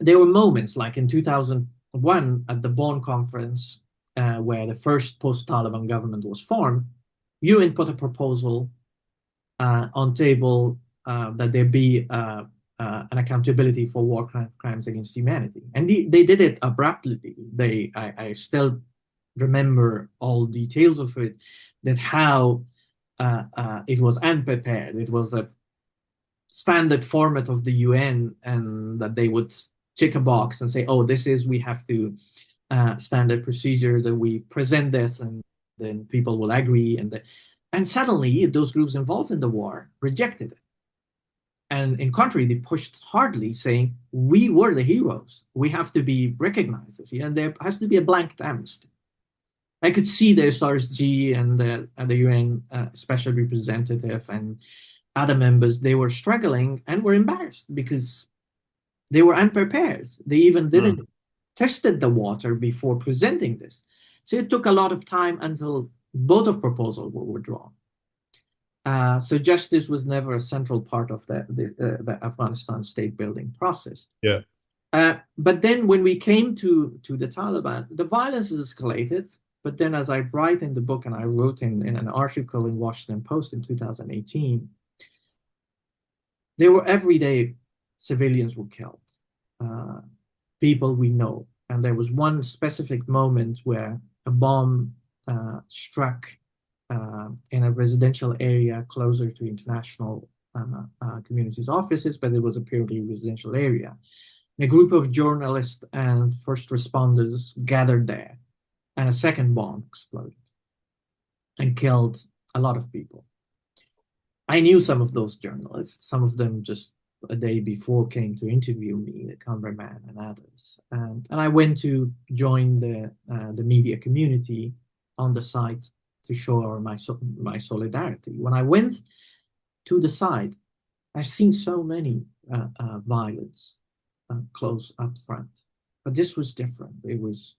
there were moments, like in 2001 at the Bonn conference, where the first post-Taliban government was formed, UN put a proposal on table that there be an accountability for war crimes against humanity. And they did it abruptly. I still remember all details of it, that how it was unprepared. It was a standard format of the UN, and that they would check a box and say, oh, we have to standard procedure that we present this, and then people will agree. And suddenly those groups involved in the war rejected it. And in contrary, they pushed hardly, saying, we were the heroes. We have to be recognized as here, and there has to be a blanket amnesty. I could see the SRSG and the UN special representative and other members, they were struggling and were embarrassed because they were unprepared. They even didn't tested the water before presenting this. So it took a lot of time until both of proposals were withdrawn. So justice was never a central part of the Afghanistan state building process. Yeah. But then when we came to the Taliban, the violence has escalated. But then, as I write in the book, and I wrote in an article in Washington Post in 2018, They were everyday civilians were killed, uh, people we know. And there was one specific moment where a bomb struck in a residential area closer to international communities offices, but it was a purely residential area. And a group of journalists and first responders gathered there, and a second bomb exploded and killed a lot of people. I knew some of those journalists. Some of them just a day before came to interview me, the cameraman and others. And I went to join the media community on the site to show my solidarity. When I went to the site, I've seen so many violence close up front, but this was different. It was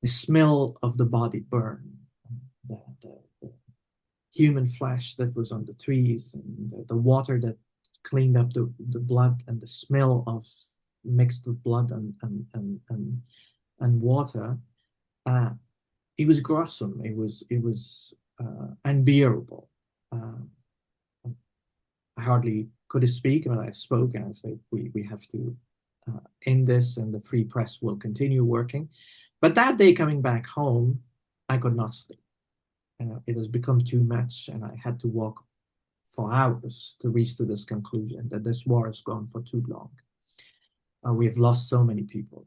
the smell of the body burn, the human flesh that was on the trees, and the water that cleaned up the blood, and the smell of mixed with blood and water. It was gruesome. It was unbearable. I hardly could speak, but I spoke and I said, we have to end this, and the free press will continue working. But that day coming back home, I could not sleep. It has become too much, and I had to walk for hours to reach to this conclusion that this war has gone for too long. We have lost so many people.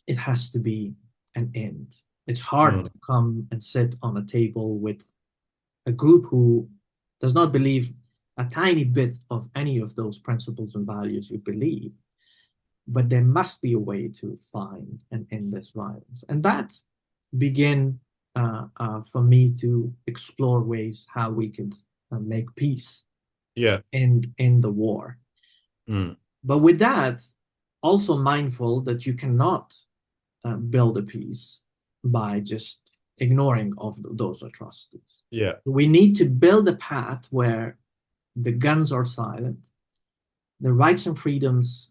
It has to be an end. It's hard to come and sit on a table with a group who does not believe a tiny bit of any of those principles and values you believe, but there must be a way to find and end this violence. And that began for me to explore ways how we could make peace in the war. But with that, also mindful that you cannot build a peace by just ignoring of those atrocities. We need to build a path where the guns are silent, the rights and freedoms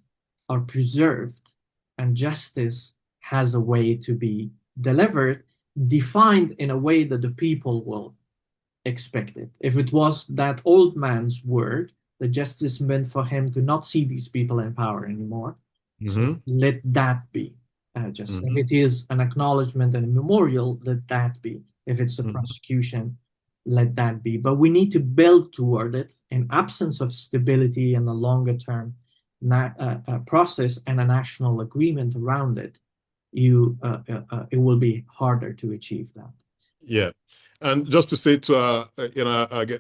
are preserved, and justice has a way to be delivered, defined in a way that the people will expect it. If it was that old man's word, the justice meant for him to not see these people in power anymore. So let that be justice. If it is an acknowledgement and a memorial, let that be. If it's a prosecution, let that be. But we need to build toward it in absence of stability and a longer term process and a national agreement around it. It will be harder to achieve that. Yeah. And just to say to our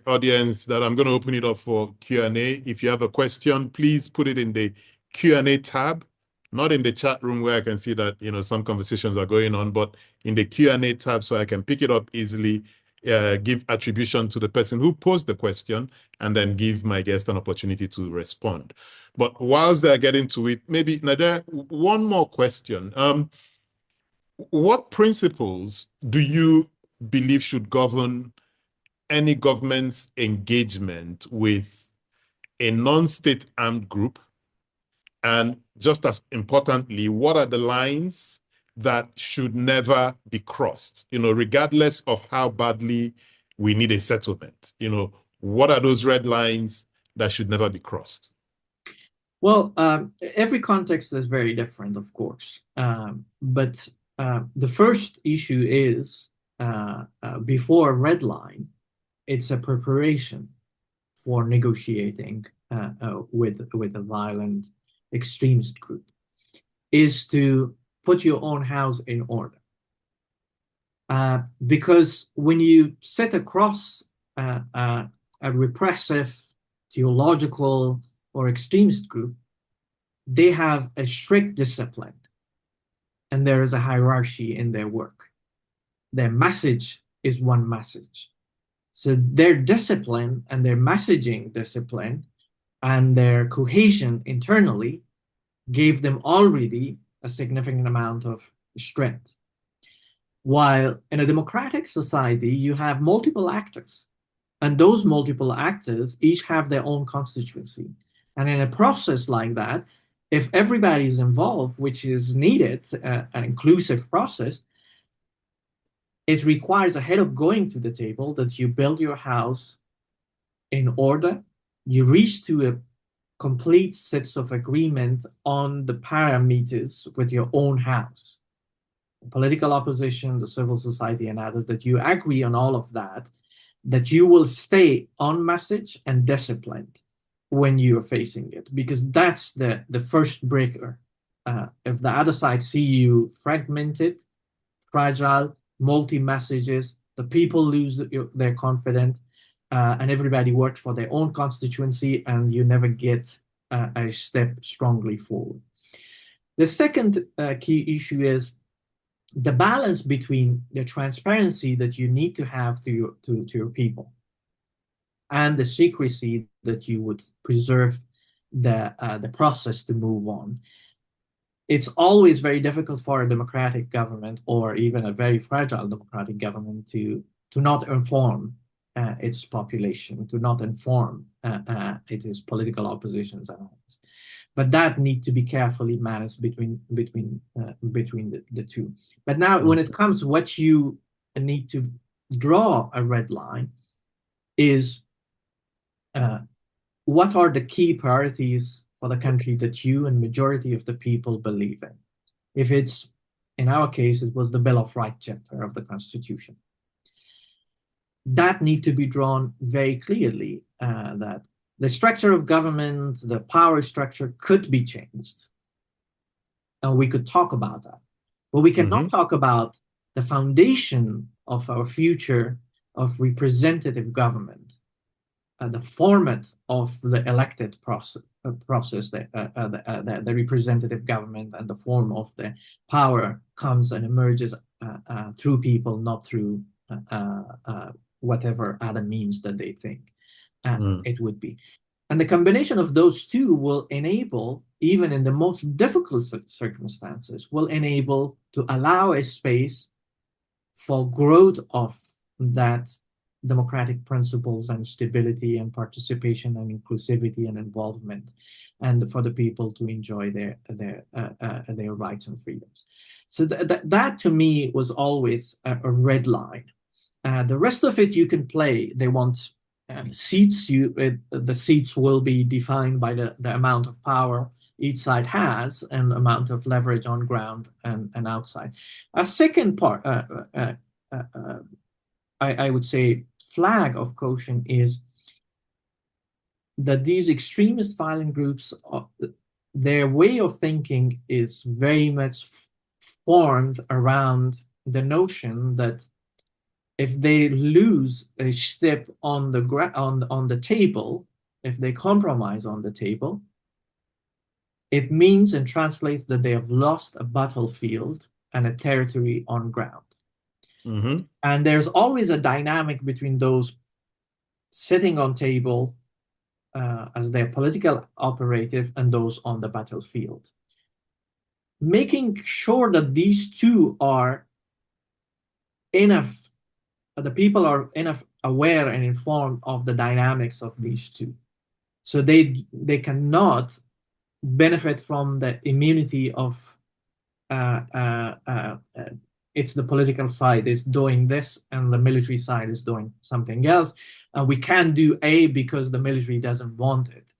audience that I'm going to open it up for Q&A. If you have a question, please put it in the Q&A tab, not in the chat room where I can see that, some conversations are going on, but in the Q&A tab so I can pick it up easily, give attribution to the person who posed the question, and then give my guest an opportunity to respond. But whilst they're getting to it, maybe, Nader, one more question. What principles do you believe should govern any government's engagement with a non-state armed group? And just as importantly, what are the lines that should never be crossed, regardless of how badly we need a settlement? What are those red lines that should never be crossed? Well, every context is very different, of course. But the first issue is before a red line, it's a preparation for negotiating with a violent extremist group, is to put your own house in order. Because when you sit across a repressive, theological, or extremist group, they have a strict discipline, and there is a hierarchy in their work. Their message is one message. So their discipline and their messaging discipline and their cohesion internally gave them already a significant amount of strength. While in a democratic society, you have multiple actors, and those multiple actors each have their own constituency. And in a process like that, if everybody is involved, which is needed, an inclusive process, it requires, ahead of going to the table, that you build your house in order You reach to a complete sets of agreement on the parameters with your own house, political opposition, the civil society, and others, that you agree on all of that, that you will stay on message and disciplined when you're facing it, because that's the first breaker. If the other side see you fragmented, fragile, multi-messages, the people lose their confidence, and everybody works for their own constituency, and you never get a step strongly forward. The second key issue is the balance between the transparency that you need to have to your people and the secrecy that you would preserve the process to move on. It's always very difficult for a democratic government, or even a very fragile democratic government, to not inform its population, to not inform its political oppositions and others. But that needs to be carefully managed between the two. But now, when it comes, what you need to draw a red line is what are the key priorities for the country that you and majority of the people believe in. If it's, in our case, it was the Bill of Rights chapter of the Constitution. That need to be drawn very clearly, that the structure of government, the power structure could be changed. And we could talk about that. But we cannot talk about the foundation of our future of representative government, the format of the elected process, the representative government, and the form of the power comes and emerges through people, not through whatever other means that they think it would be. And the combination of those two will enable, even in the most difficult circumstances, will enable to allow a space for growth of that democratic principles and stability and participation and inclusivity and involvement, and for the people to enjoy their rights and freedoms. So that to me was always a red line. The rest of it you can play. They want seats. The seats will be defined by the amount of power each side has and amount of leverage on ground and outside. A second part, I would say, flag of caution is that these extremist violent groups, their way of thinking is very much formed around the notion that if they lose a step on the table, if they compromise on the table, it means and translates that they have lost a battlefield and a territory on ground. And there's always a dynamic between those sitting on table as their political operative and those on the battlefield. Making sure that these two are enough, the people are enough aware and informed of the dynamics of these two. So they cannot benefit from the immunity of it's the political side is doing this and the military side is doing something else. We can't do A because the military doesn't want it.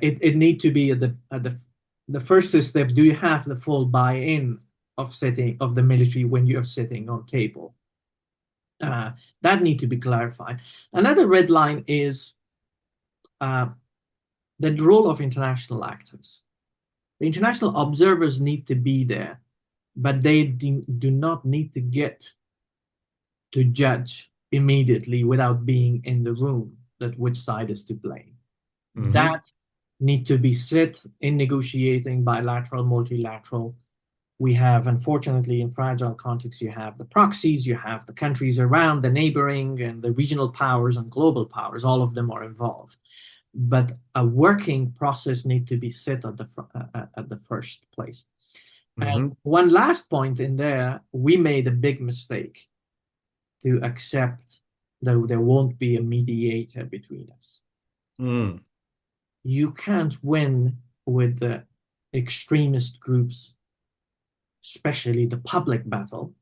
It needs to be at the first step. Do you have the full buy-in of the military when you're sitting on table? That need to be clarified. Another red line is the role of international actors. The international observers need to be there, but they do not need to get to judge immediately without being in the room that which side is to blame. That need to be set in negotiating, bilateral, multilateral. We have, unfortunately, in fragile contexts, you have the proxies, you have the countries around, the neighboring, and the regional powers and global powers. All of them are involved. But a working process needs to be set at the first place. And one last point in there, we made a big mistake to accept that there won't be a mediator between us. You can't win with the extremist groups, especially the public battle,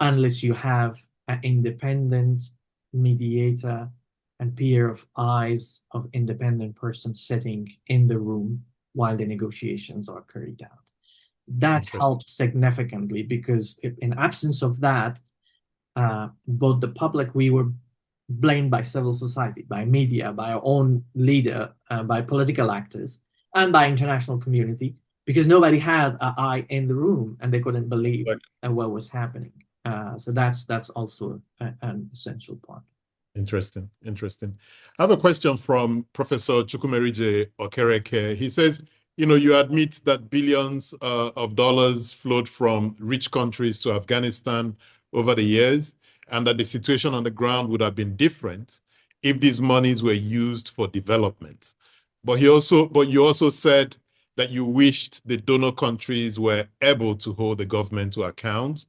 unless you have an independent mediator and pair of eyes of independent persons sitting in the room while the negotiations are carried out. That helps significantly, because in absence of that, both the public, we were blamed by civil society, by media, by our own leader, by political actors, and by international community, because nobody had an eye in the room and they couldn't believe what was happening. So that's also an essential part. Interesting. I have a question from Professor Chukwumerije Okereke. He says, you admit that billions of dollars flowed from rich countries to Afghanistan over the years, and that the situation on the ground would have been different if these monies were used for development. But you also said that you wished the donor countries were able to hold the government to account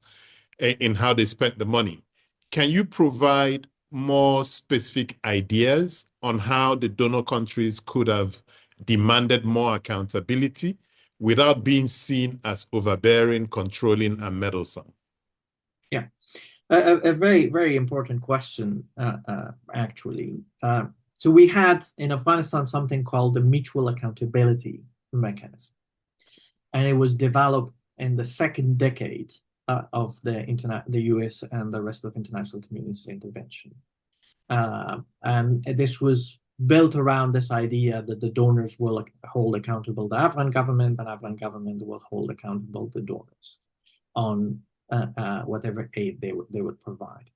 in how they spent the money. Can you provide more specific ideas on how the donor countries could have demanded more accountability without being seen as overbearing, controlling, and meddlesome? Yeah, a very, very important question, actually. So we had in Afghanistan something called the Mutual Accountability Mechanism, and it was developed in the second decade of the US and the rest of international community intervention. And this was built around this idea that the donors will hold accountable the Afghan government, and Afghan government will hold accountable the donors on whatever aid they would provide.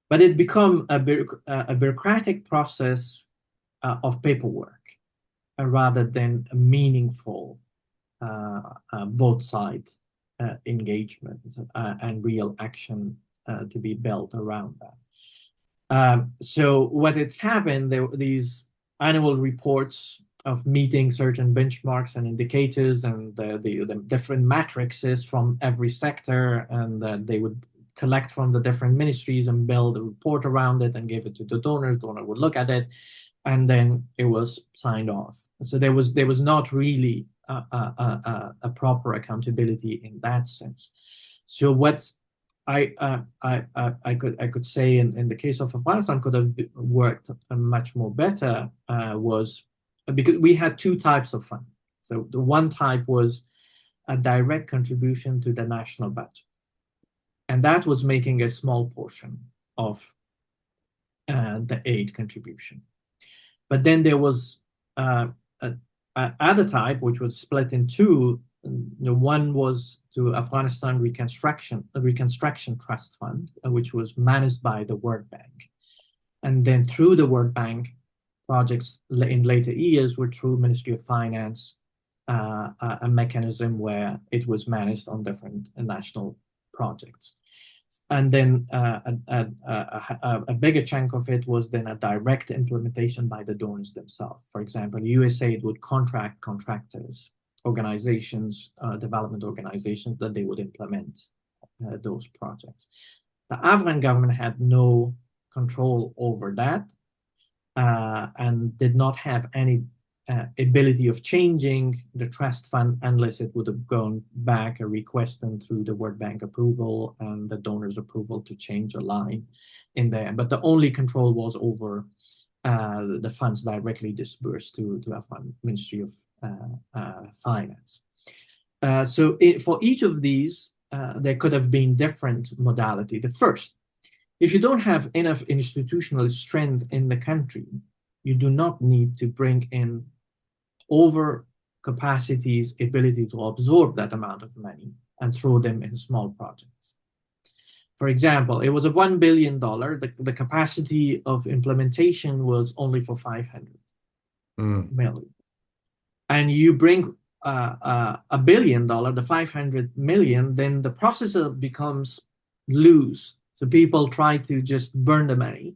But it became a bureaucratic process of paperwork rather than a meaningful both sides engagement and real action to be built around that. So what had happened, there were these annual reports of meeting certain benchmarks and indicators and the different matrices from every sector, and they would collect from the different ministries and build a report around it and give it to the donors. The donor would look at it, and then it was signed off. So there was not really a proper accountability in that sense. So what I could say in the case of Afghanistan could have worked much more better was because we had two types of funding. So the one type was a direct contribution to the national budget, and that was making a small portion of the aid contribution. But then there was other type, which was split in two. One was to Afghanistan Reconstruction Trust Fund, which was managed by the World Bank. And then through the World Bank, projects in later years were through Ministry of Finance, a mechanism where it was managed on different national projects. And then a bigger chunk of it was then a direct implementation by the donors themselves. For example, USAID would contract contractors, organizations, development organizations, that they would implement those projects. The Afghan government had no control over that and did not have any ability of changing the trust fund unless it would have gone back a request and through the World Bank approval and the donors approval to change a line in there. But the only control was over the funds directly disbursed to Afghan Ministry of Finance. So for each of these, there could have been different modality. The first, if you don't have enough institutional strength in the country, you do not need to bring in over capacities, ability to absorb that amount of money and throw them in small projects. For example, it was a $1 billion, the capacity of implementation was only for 500 million. And you bring $1 billion, the 500 million, then the processor becomes loose. So people try to just burn the money,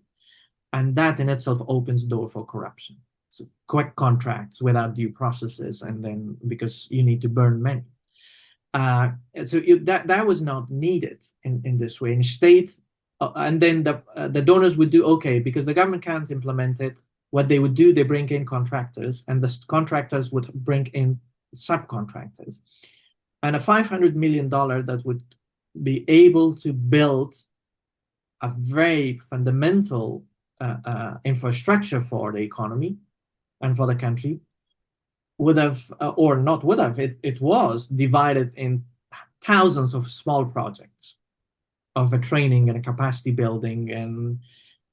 and that in itself opens the door for corruption. So quick contracts without due processes, and then because you need to burn money. So that was not needed in this way. In state, and then the donors would do okay because the government can't implement it. What they would do, they bring in contractors, and the contractors would bring in subcontractors, and a $500 million that would be able to build a very fundamental infrastructure for the economy and for the country would have, or not would have, it was divided in thousands of small projects of a training and a capacity building and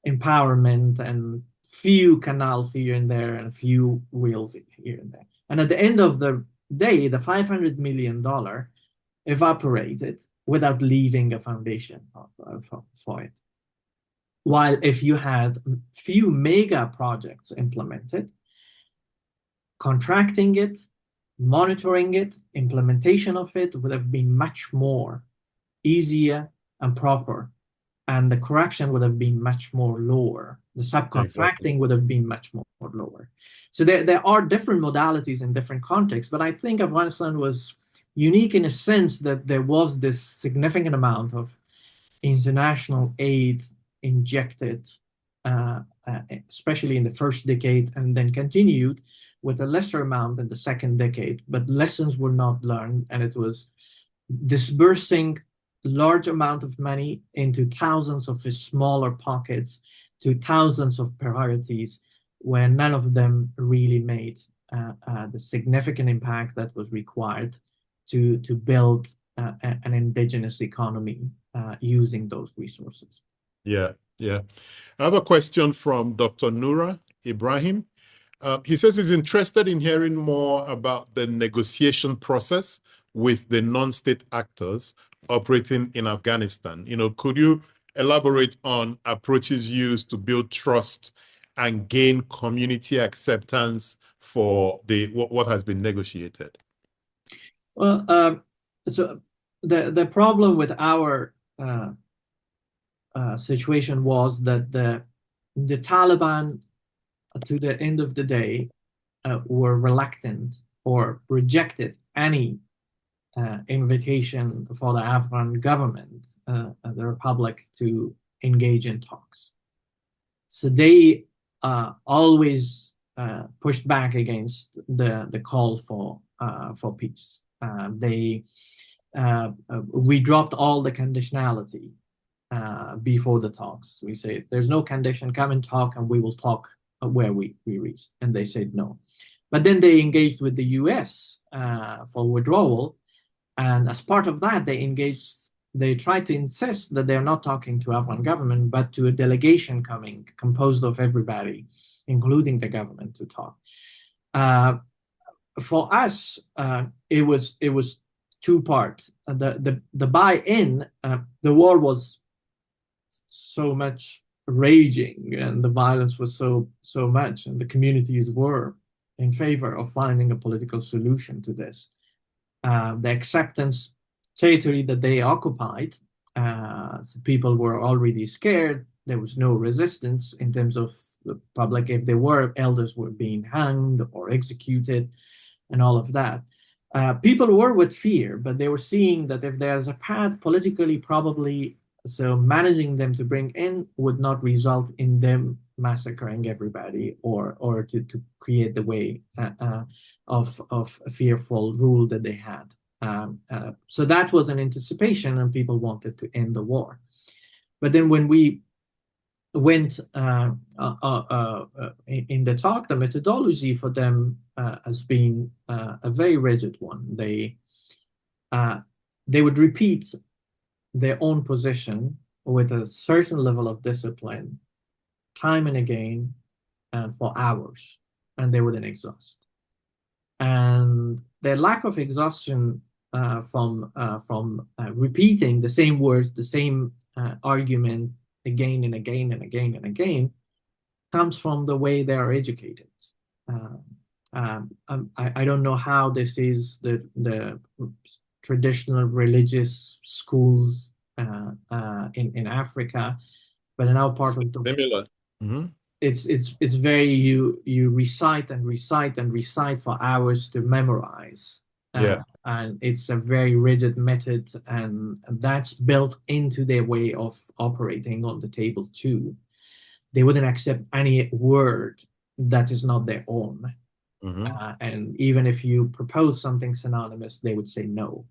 empowerment and few canals here and there and a few wheels here and there. And at the end of the day, the $500 million evaporated without leaving a foundation for it. While if you had few mega projects implemented, contracting it, monitoring it, implementation of it would have been much more easier and proper, and the corruption would have been much more lower. The subcontracting would have been much more lower. So there are different modalities in different contexts, but I think Afghanistan was unique in a sense that there was this significant amount of international aid injected, especially in the first decade, and then continued with a lesser amount in the second decade. But lessons were not learned, and it was disbursing large amount of money into thousands of smaller pockets to thousands of priorities where none of them really made the significant impact that was required to build an indigenous economy using those resources. Yeah, yeah. I have a question from Dr. Noura Ibrahim. He says he's interested in hearing more about the negotiation process with the non-state actors operating in Afghanistan. Could you elaborate on approaches used to build trust and gain community acceptance for what has been negotiated? Well, so the problem with our situation was that the Taliban, to the end of the day, were reluctant or rejected any invitation for the Afghan government, the republic, to engage in talks. So they always pushed back against the call for peace. We dropped all the conditionality before the talks. We say there's no condition, come and talk, and we will talk where we reached. And they said no. But then they engaged with the US for withdrawal. And as part of that, they tried to insist that they're not talking to Afghan government, but to a delegation coming, composed of everybody, including the government, to talk. For us, it was two parts. The buy-in, the war was so much raging, and the violence was so much, and the communities were in favor of finding a political solution to this. The acceptance territory that they occupied, so people were already scared. There was no resistance in terms of the public. If there were, elders were being hanged or executed and all of that. People were with fear, but they were seeing that if there's a path politically, probably, so managing them to bring in would not result in them massacring everybody or to create the way of a fearful rule that they had. So that was an anticipation, and people wanted to end the war. But then when we went in the talk, the methodology for them has been a very rigid one. They would repeat their own position with a certain level of discipline time and again, and for hours, and they wouldn't exhaust. And their lack of exhaustion from repeating the same words, the same argument again and again and again and again, comes from the way they are educated. I don't know how this is the traditional religious schools in Africa, but in our part of the similar. Mm-hmm. It's very you recite and recite and recite for hours to memorize. And it's a very rigid method, and that's built into their way of operating on the table too. They wouldn't accept any word that is not their own. Mm-hmm. And even if you propose something synonymous, they would say no.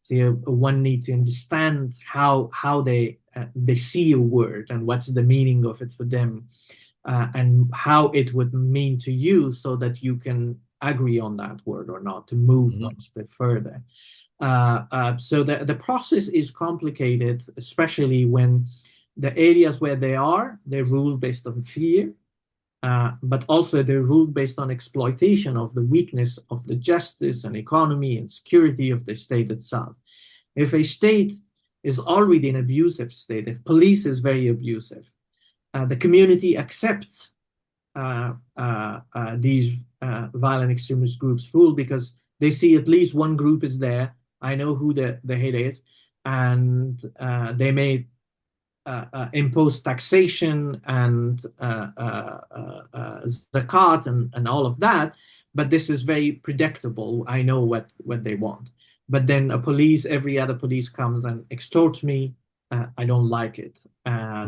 So one needs to understand how they they see a word and what's the meaning of it for them, and how it would mean to you, so that you can agree on that word or not, to move one step further. So the process is complicated, especially when the areas where they rule based on fear, but also they rule based on exploitation of the weakness of the justice and economy and security of the state itself. If a state is already an abusive state, if police is very abusive, the community accepts these violent extremist groups rule, because they see at least one group is there. I know who the head is, and they may impose taxation and zakat and all of that, but this is very predictable. I know what they want. But then every other police comes and extorts me. I don't like it.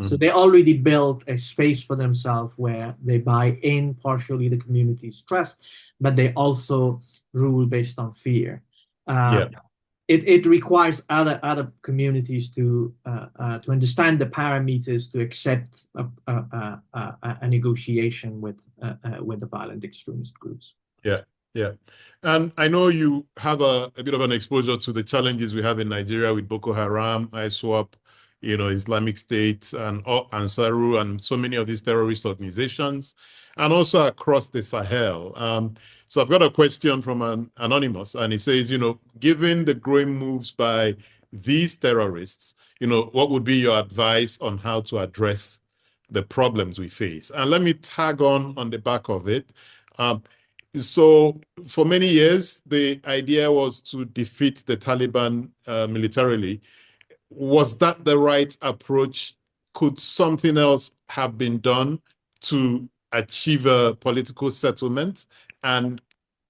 So they already built a space for themselves where they buy in partially the community's trust, but they also rule based on fear. It requires other communities to understand the parameters to accept a negotiation with the violent extremist groups. Yeah. And I know you have a bit of an exposure to the challenges we have in Nigeria with Boko Haram, ISWAP, Islamic State, and Ansaru, and so many of these terrorist organizations, and also across the Sahel. So I've got a question from an anonymous, and he says, given the growing moves by these terrorists, what would be your advice on how to address the problems we face? And let me tag on the back of it. So for many years, the idea was to defeat the Taliban militarily. Was that the right approach? Could something else have been done to achieve a political settlement? And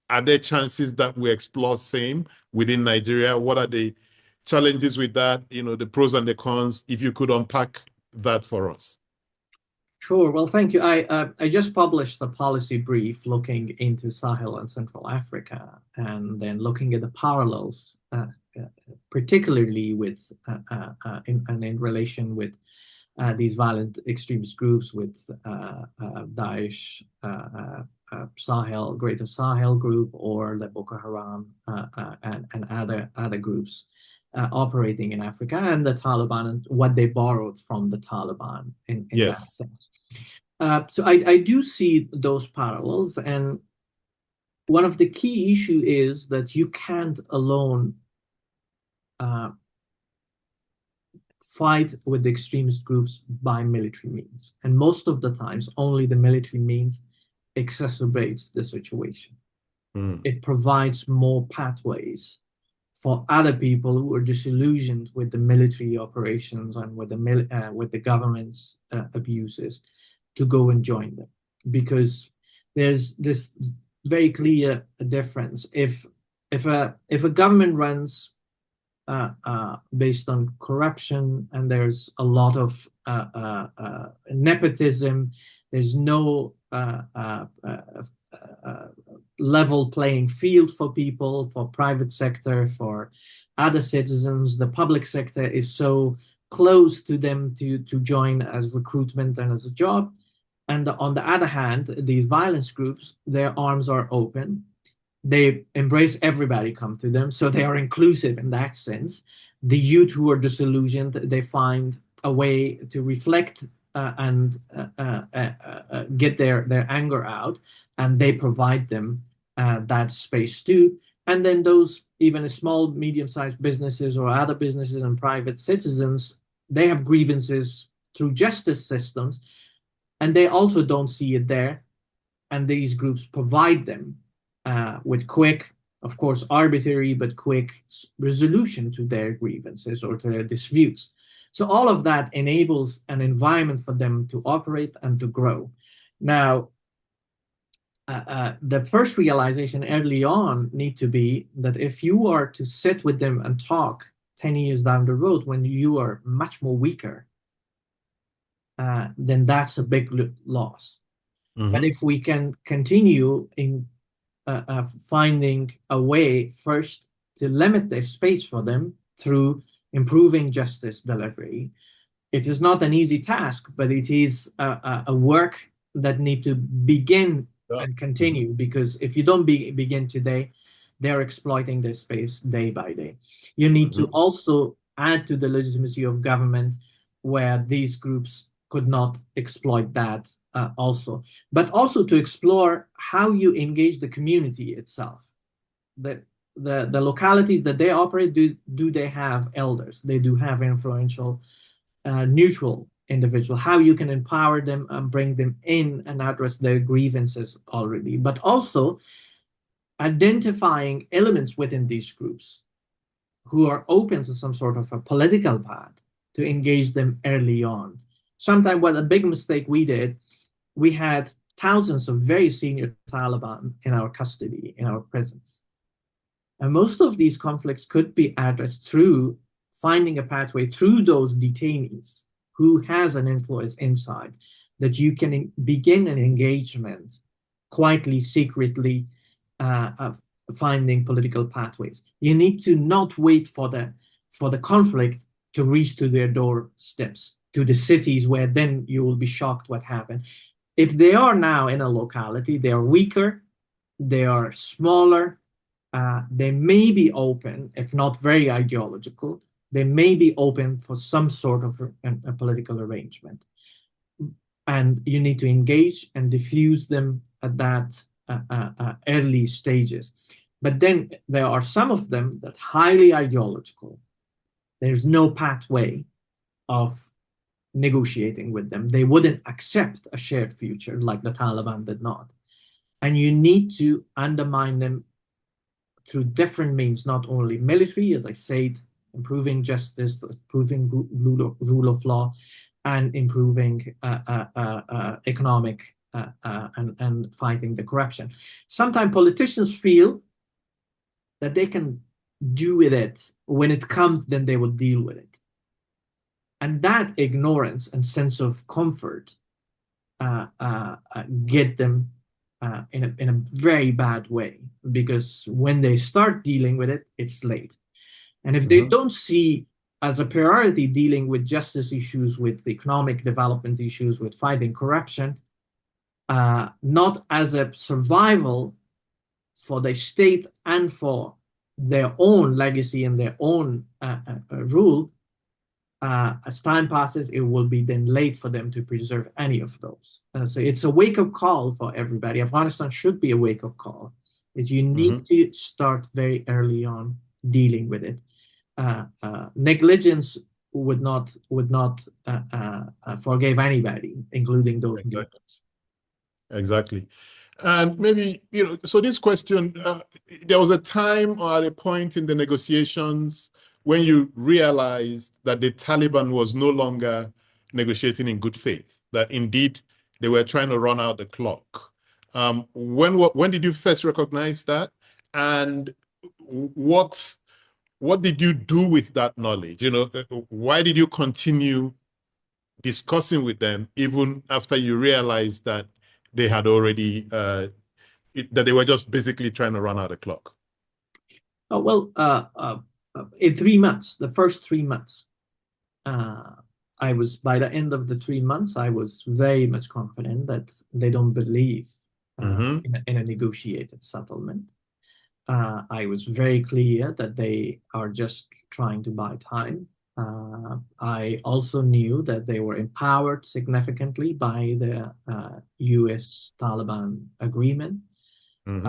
are there chances that we explore same within Nigeria? What are the challenges with that? The pros and the cons, if you could unpack that for us. Sure. Well, thank you. I just published a policy brief looking into Sahel and Central Africa, and then looking at the parallels, particularly with in relation with these violent extremist groups, with Daesh, Sahel, Greater Sahel Group, or the Boko Haram and other groups operating in Africa, and the Taliban, and what they borrowed from the Taliban in that sense. So I do see those parallels, and one of the key issues is that you can't alone fight with the extremist groups by military means, and most of the times only the military means exacerbates the situation. It provides more pathways for other people who are disillusioned with the military operations and with the government's abuses to go and join them, because there's this very clear difference. If a government runs based on corruption, and there's a lot of nepotism, there's no level playing field for people, for private sector, for other citizens. The public sector is so close to them to join as recruitment and as a job. And on the other hand, these violence groups, their arms are open. They embrace everybody come to them, so they are inclusive in that sense. The youth who are disillusioned, they find a way to reflect and get their anger out, and they provide them that space too. And then those even small, medium-sized businesses or other businesses and private citizens, they have grievances through justice systems, and they also don't see it there. And these groups provide them with quick, of course, arbitrary, but quick resolution to their grievances or to their disputes. So all of that enables an environment for them to operate and to grow. Now, the first realization early on need to be that if you are to sit with them and talk 10 years down the road when you are much more weaker, then that's a big loss. But if we can continue in finding a way first to limit the space for them through improving justice delivery, It is not an easy task, but it is a work that need to begin Yeah. and Mhm. continue, because if you don't begin today, they're exploiting the space day by day. You need to Mhm. also add to the legitimacy of government where these groups could not exploit that also, but also to explore how you engage the community itself. The, the localities that they operate, do they have elders? They do have influential neutral individual, how you can empower them and bring them in and address their grievances already, but also identifying elements within these groups who are open to some sort of a political path to engage them early on. Sometimes what a big mistake we did, we had thousands of very senior Taliban in our custody, in our prisons. And most of these conflicts could be addressed through finding a pathway through those detainees who has an influence inside, that you can begin an engagement quietly, secretly, of finding political pathways. You need to not wait for the conflict to reach to their doorsteps, to the cities where then you will be shocked what happened. If they are now in a locality, they are weaker, they are smaller, they may be open, if not very ideological, they may be open for some sort of a political arrangement. And you need to engage and diffuse them at that early stages. But then there are some of them that highly ideological. There's no pathway of negotiating with them. They wouldn't accept a shared future like the Taliban did not. And you need to undermine them through different means, not only military, as I said, improving justice, improving rule of law, and improving economic and fighting the corruption. Sometimes politicians feel that they can do with it. When it comes, then they will deal with it. And that ignorance and sense of comfort get them in a very bad way, because when they start dealing with it, it's late. And if they Mhm. don't see as a priority dealing with justice issues, with economic development issues, with fighting corruption, not as a survival for the state and for their own legacy and their own rule, as time passes, it will be then late for them to preserve any of those. So it's a wake-up call for everybody. Afghanistan should be a wake-up call. That you need Mhm. to start very early on dealing with it. Negligence would not forgive anybody, including those Exactly. leaders. Exactly. And maybe, so this question, there was a time or at a point in the negotiations when you realized that the Taliban was no longer negotiating in good faith, that indeed they were trying to run out the clock. When did you first recognize that? And what what did you do with that knowledge? Why did you continue discussing with them even after you realized that they had already that they were just basically trying to run out the clock? Oh, well, in 3 months, the first 3 months, uh, I was, by the end of the 3 months, I was very much confident that they don't believe Mm-hmm. in a negotiated settlement. I was very clear that they are just trying to buy time. I also knew that they were empowered significantly by the US Taliban agreement. Mm-hmm.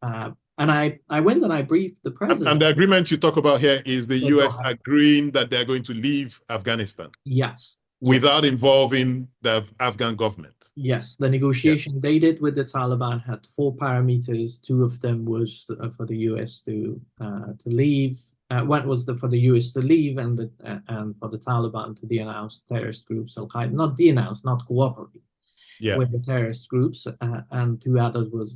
Uh, and I went and I briefed the And president. the agreement you talk about here is the The US Doha. agreeing that they're going to leave Afghanistan Yes, yes, without involving the Afghan government. yes. The Yeah. negotiation they did with the Taliban had four parameters. Two of them was for the US to leave. One was for the US to leave, and for the Taliban to de-announce terrorist groups Al Qaeda, not de-announce, not cooperate Yeah. with the terrorist groups. And two others was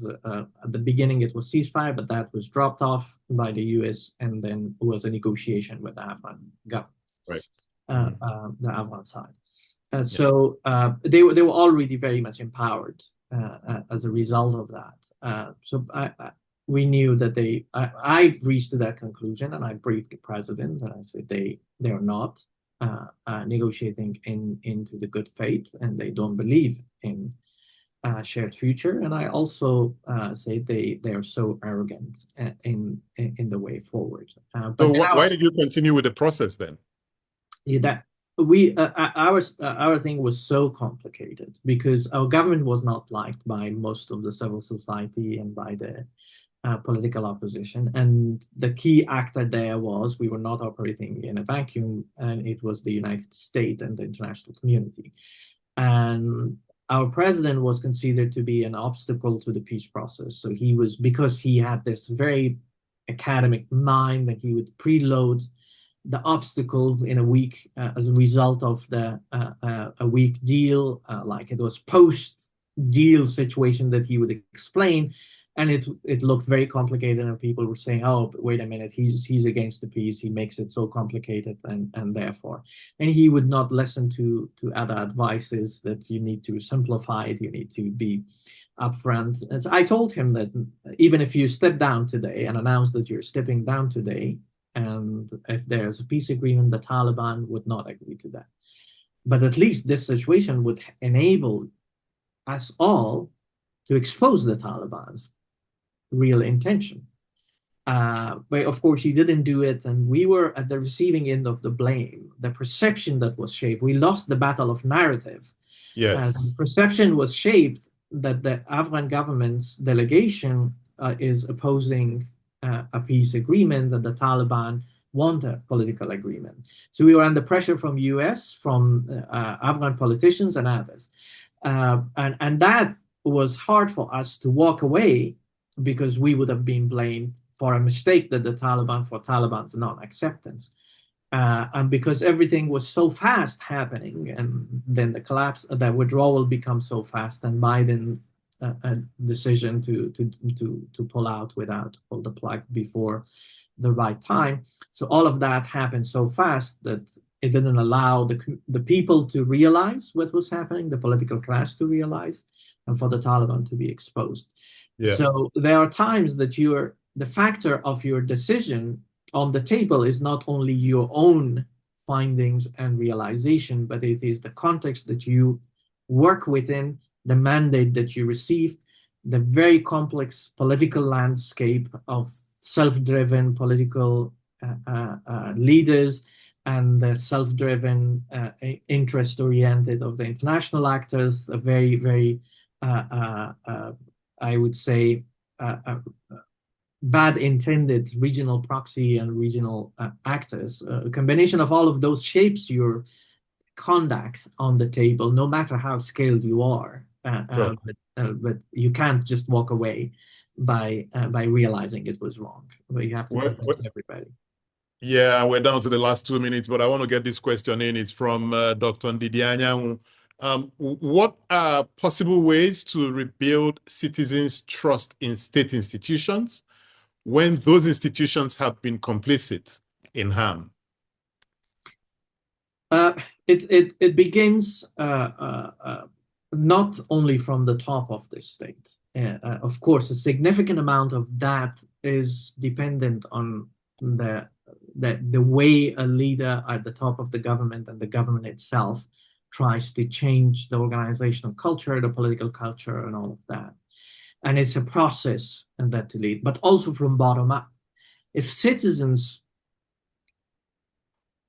at the beginning it was ceasefire, but that was dropped off by the US, and then it was a negotiation with the Afghan government, Right. Mm. the Afghan side. Yeah. So they were already very much empowered as a result of that. We knew that I reached to that conclusion, and I briefed the president, and I said they are not. negotiating into the good faith, and they don't believe in shared future. And I also say they are so arrogant in the way forward. So But now why did you continue with the process then? that our thing was so complicated because our government was not liked by most of the civil society and by the political opposition. And the key actor there was we were not operating in a vacuum, and it was the United States and the international community. And our president was considered to be an obstacle to the peace process. So he was, because he had this very academic mind, that he would preload the obstacles in a week as a result of a weak deal, like it was post deal situation that he would explain, and it looked very complicated, and people were saying, "Oh, wait a minute, he's against the peace. He makes it so complicated, and therefore," and he would not listen to other advices that you need to simplify it, you need to be upfront. And so I told him that even if you step down today and announce that you're stepping down today, and if there's a peace agreement, the Taliban would not agree to that. But at least this situation would enable us all to expose the Taliban's real intention. But of course, he didn't do it, and we were at the receiving end of the blame. The perception that was shaped, we lost the battle of narrative. The Yes. perception was shaped that the Afghan government's delegation is opposing a peace agreement, that the Taliban want a political agreement. So we were under pressure from US, from Afghan politicians and others. And that was hard for us to walk away, because we would have been blamed for a mistake that the Taliban, for Taliban's non-acceptance. And because everything was so fast happening, and then the collapse, the withdrawal becomes so fast, and Biden a decision to pull out without pull the plug before the right time. So all of that happened so fast that it didn't allow the people to realize what was happening, the political class to realize, and for the Taliban to be exposed. Yeah. So there are times that the factor of your decision on the table is not only your own findings and realization, but it is the context that you work within, the mandate that you receive, the very complex political landscape of self-driven political leaders, and the self-driven, interest-oriented of the international actors, a very, very, I would say, bad intended regional proxy and regional actors. A combination of all of those shapes your conduct on the table, no matter how scaled you are. Sure. But you can't just walk away by realizing it was wrong. But you have to convince everybody. Yeah, we're down to the last 2 minutes, but I want to get this question in. It's from Dr. Ndidianya. What are possible ways to rebuild citizens' trust in state institutions when those institutions have been complicit in harm? It begins not only from the top of the state. Of course, a significant amount of that is dependent on the way a leader at the top of the government and the government itself tries to change the organizational culture, the political culture, and all of that. And it's a process and that to lead, but also from bottom up. If citizens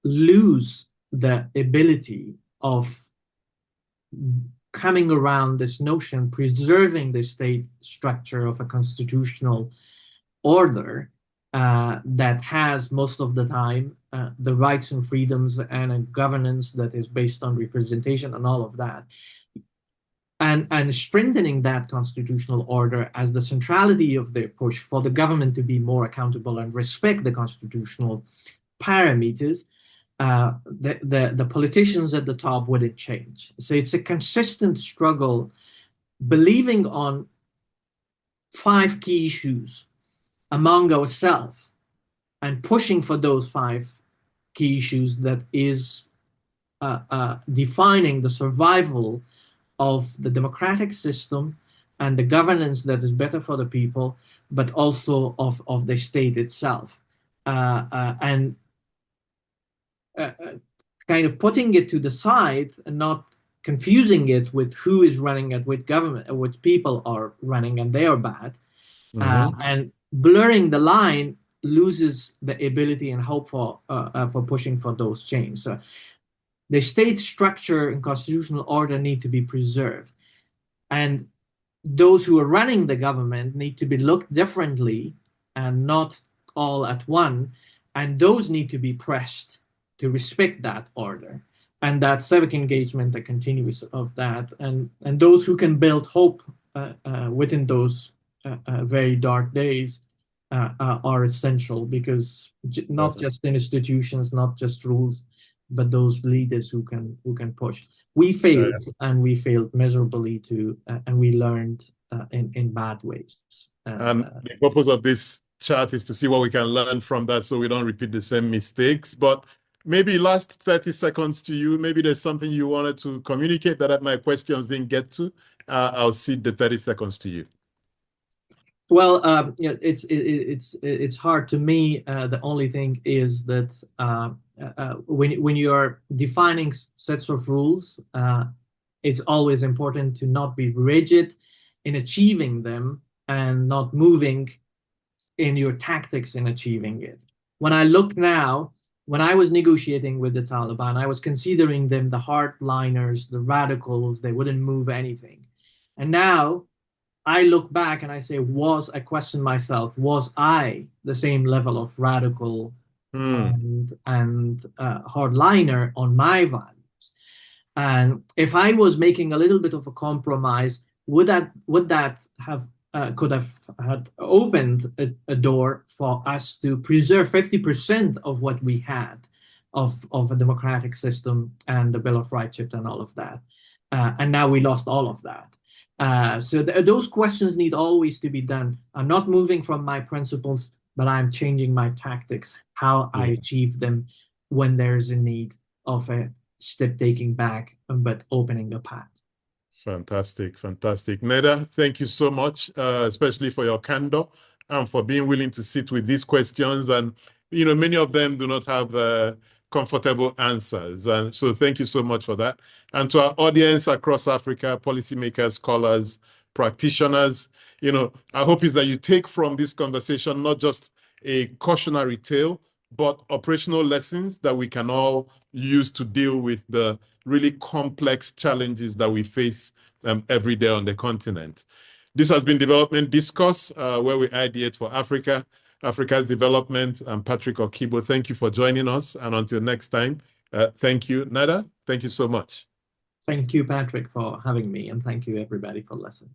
lose the ability of coming around this notion, preserving the state structure of a constitutional order that has most of the time the rights and freedoms and a governance that is based on representation and all of that, and strengthening that constitutional order as the centrality of their push for the government to be more accountable and respect the constitutional parameters, the politicians at the top wouldn't change. So it's a consistent struggle, believing on 5 key issues among ourselves and pushing for those 5 key issues that is defining the survival of the democratic system and the governance that is better for the people, but also of the state itself. And kind of putting it to the side and not confusing it with who is running it, with government, which people are running and they are bad, and blurring the line loses the ability and hope for pushing for those changes. So the state structure and constitutional order need to be preserved, and those who are running the government need to be looked differently and not all at one, and those need to be pressed to respect that order and that civic engagement, the continuous of that, and those who can build hope within those very dark days are essential, because not just institutions, not just rules, but those leaders who can push. We failed, and we failed miserably too, and we learned in bad ways. And the purpose of this chat is to see what we can learn from that so we don't repeat the same mistakes. But maybe last 30 seconds to you. Maybe there's something you wanted to communicate that my questions didn't get to. I'll cede the 30 seconds to you. Well, it's hard to me. The only thing is that when you are defining sets of rules, it's always important to not be rigid in achieving them and not moving in your tactics in achieving it. When I look now, when I was negotiating with the Taliban, I was considering them the hardliners, the radicals. They wouldn't move anything. And now I look back and I say, I question myself, was I the same level of radical and hardliner on my values? And if I was making a little bit of a compromise, would that have could have had opened a door for us to preserve 50% of what we had of a democratic system and the Bill of Rights and all of that, and now we lost all of that. So those questions need always to be done. I'm not moving from my principles, but I'm changing my tactics, how I achieve them when there's a need of a step taking back, but opening a path. Fantastic, fantastic. Nader, thank you so much, especially for your candor and for being willing to sit with these questions. And, many of them do not have comfortable answers. And so thank you so much for that. And to our audience across Africa, policymakers, scholars, practitioners, I hope is that you take from this conversation not just a cautionary tale, but operational lessons that we can all use to deal with the really complex challenges that we face every day on the continent. This has been Development Discourse, where we ideate for Africa, Africa's development. I'm Patrick Okigbo. Thank you for joining us. And until next time, thank you, Nader. Thank you so much. Thank you, Patrick, for having me. And thank you, everybody, for listening.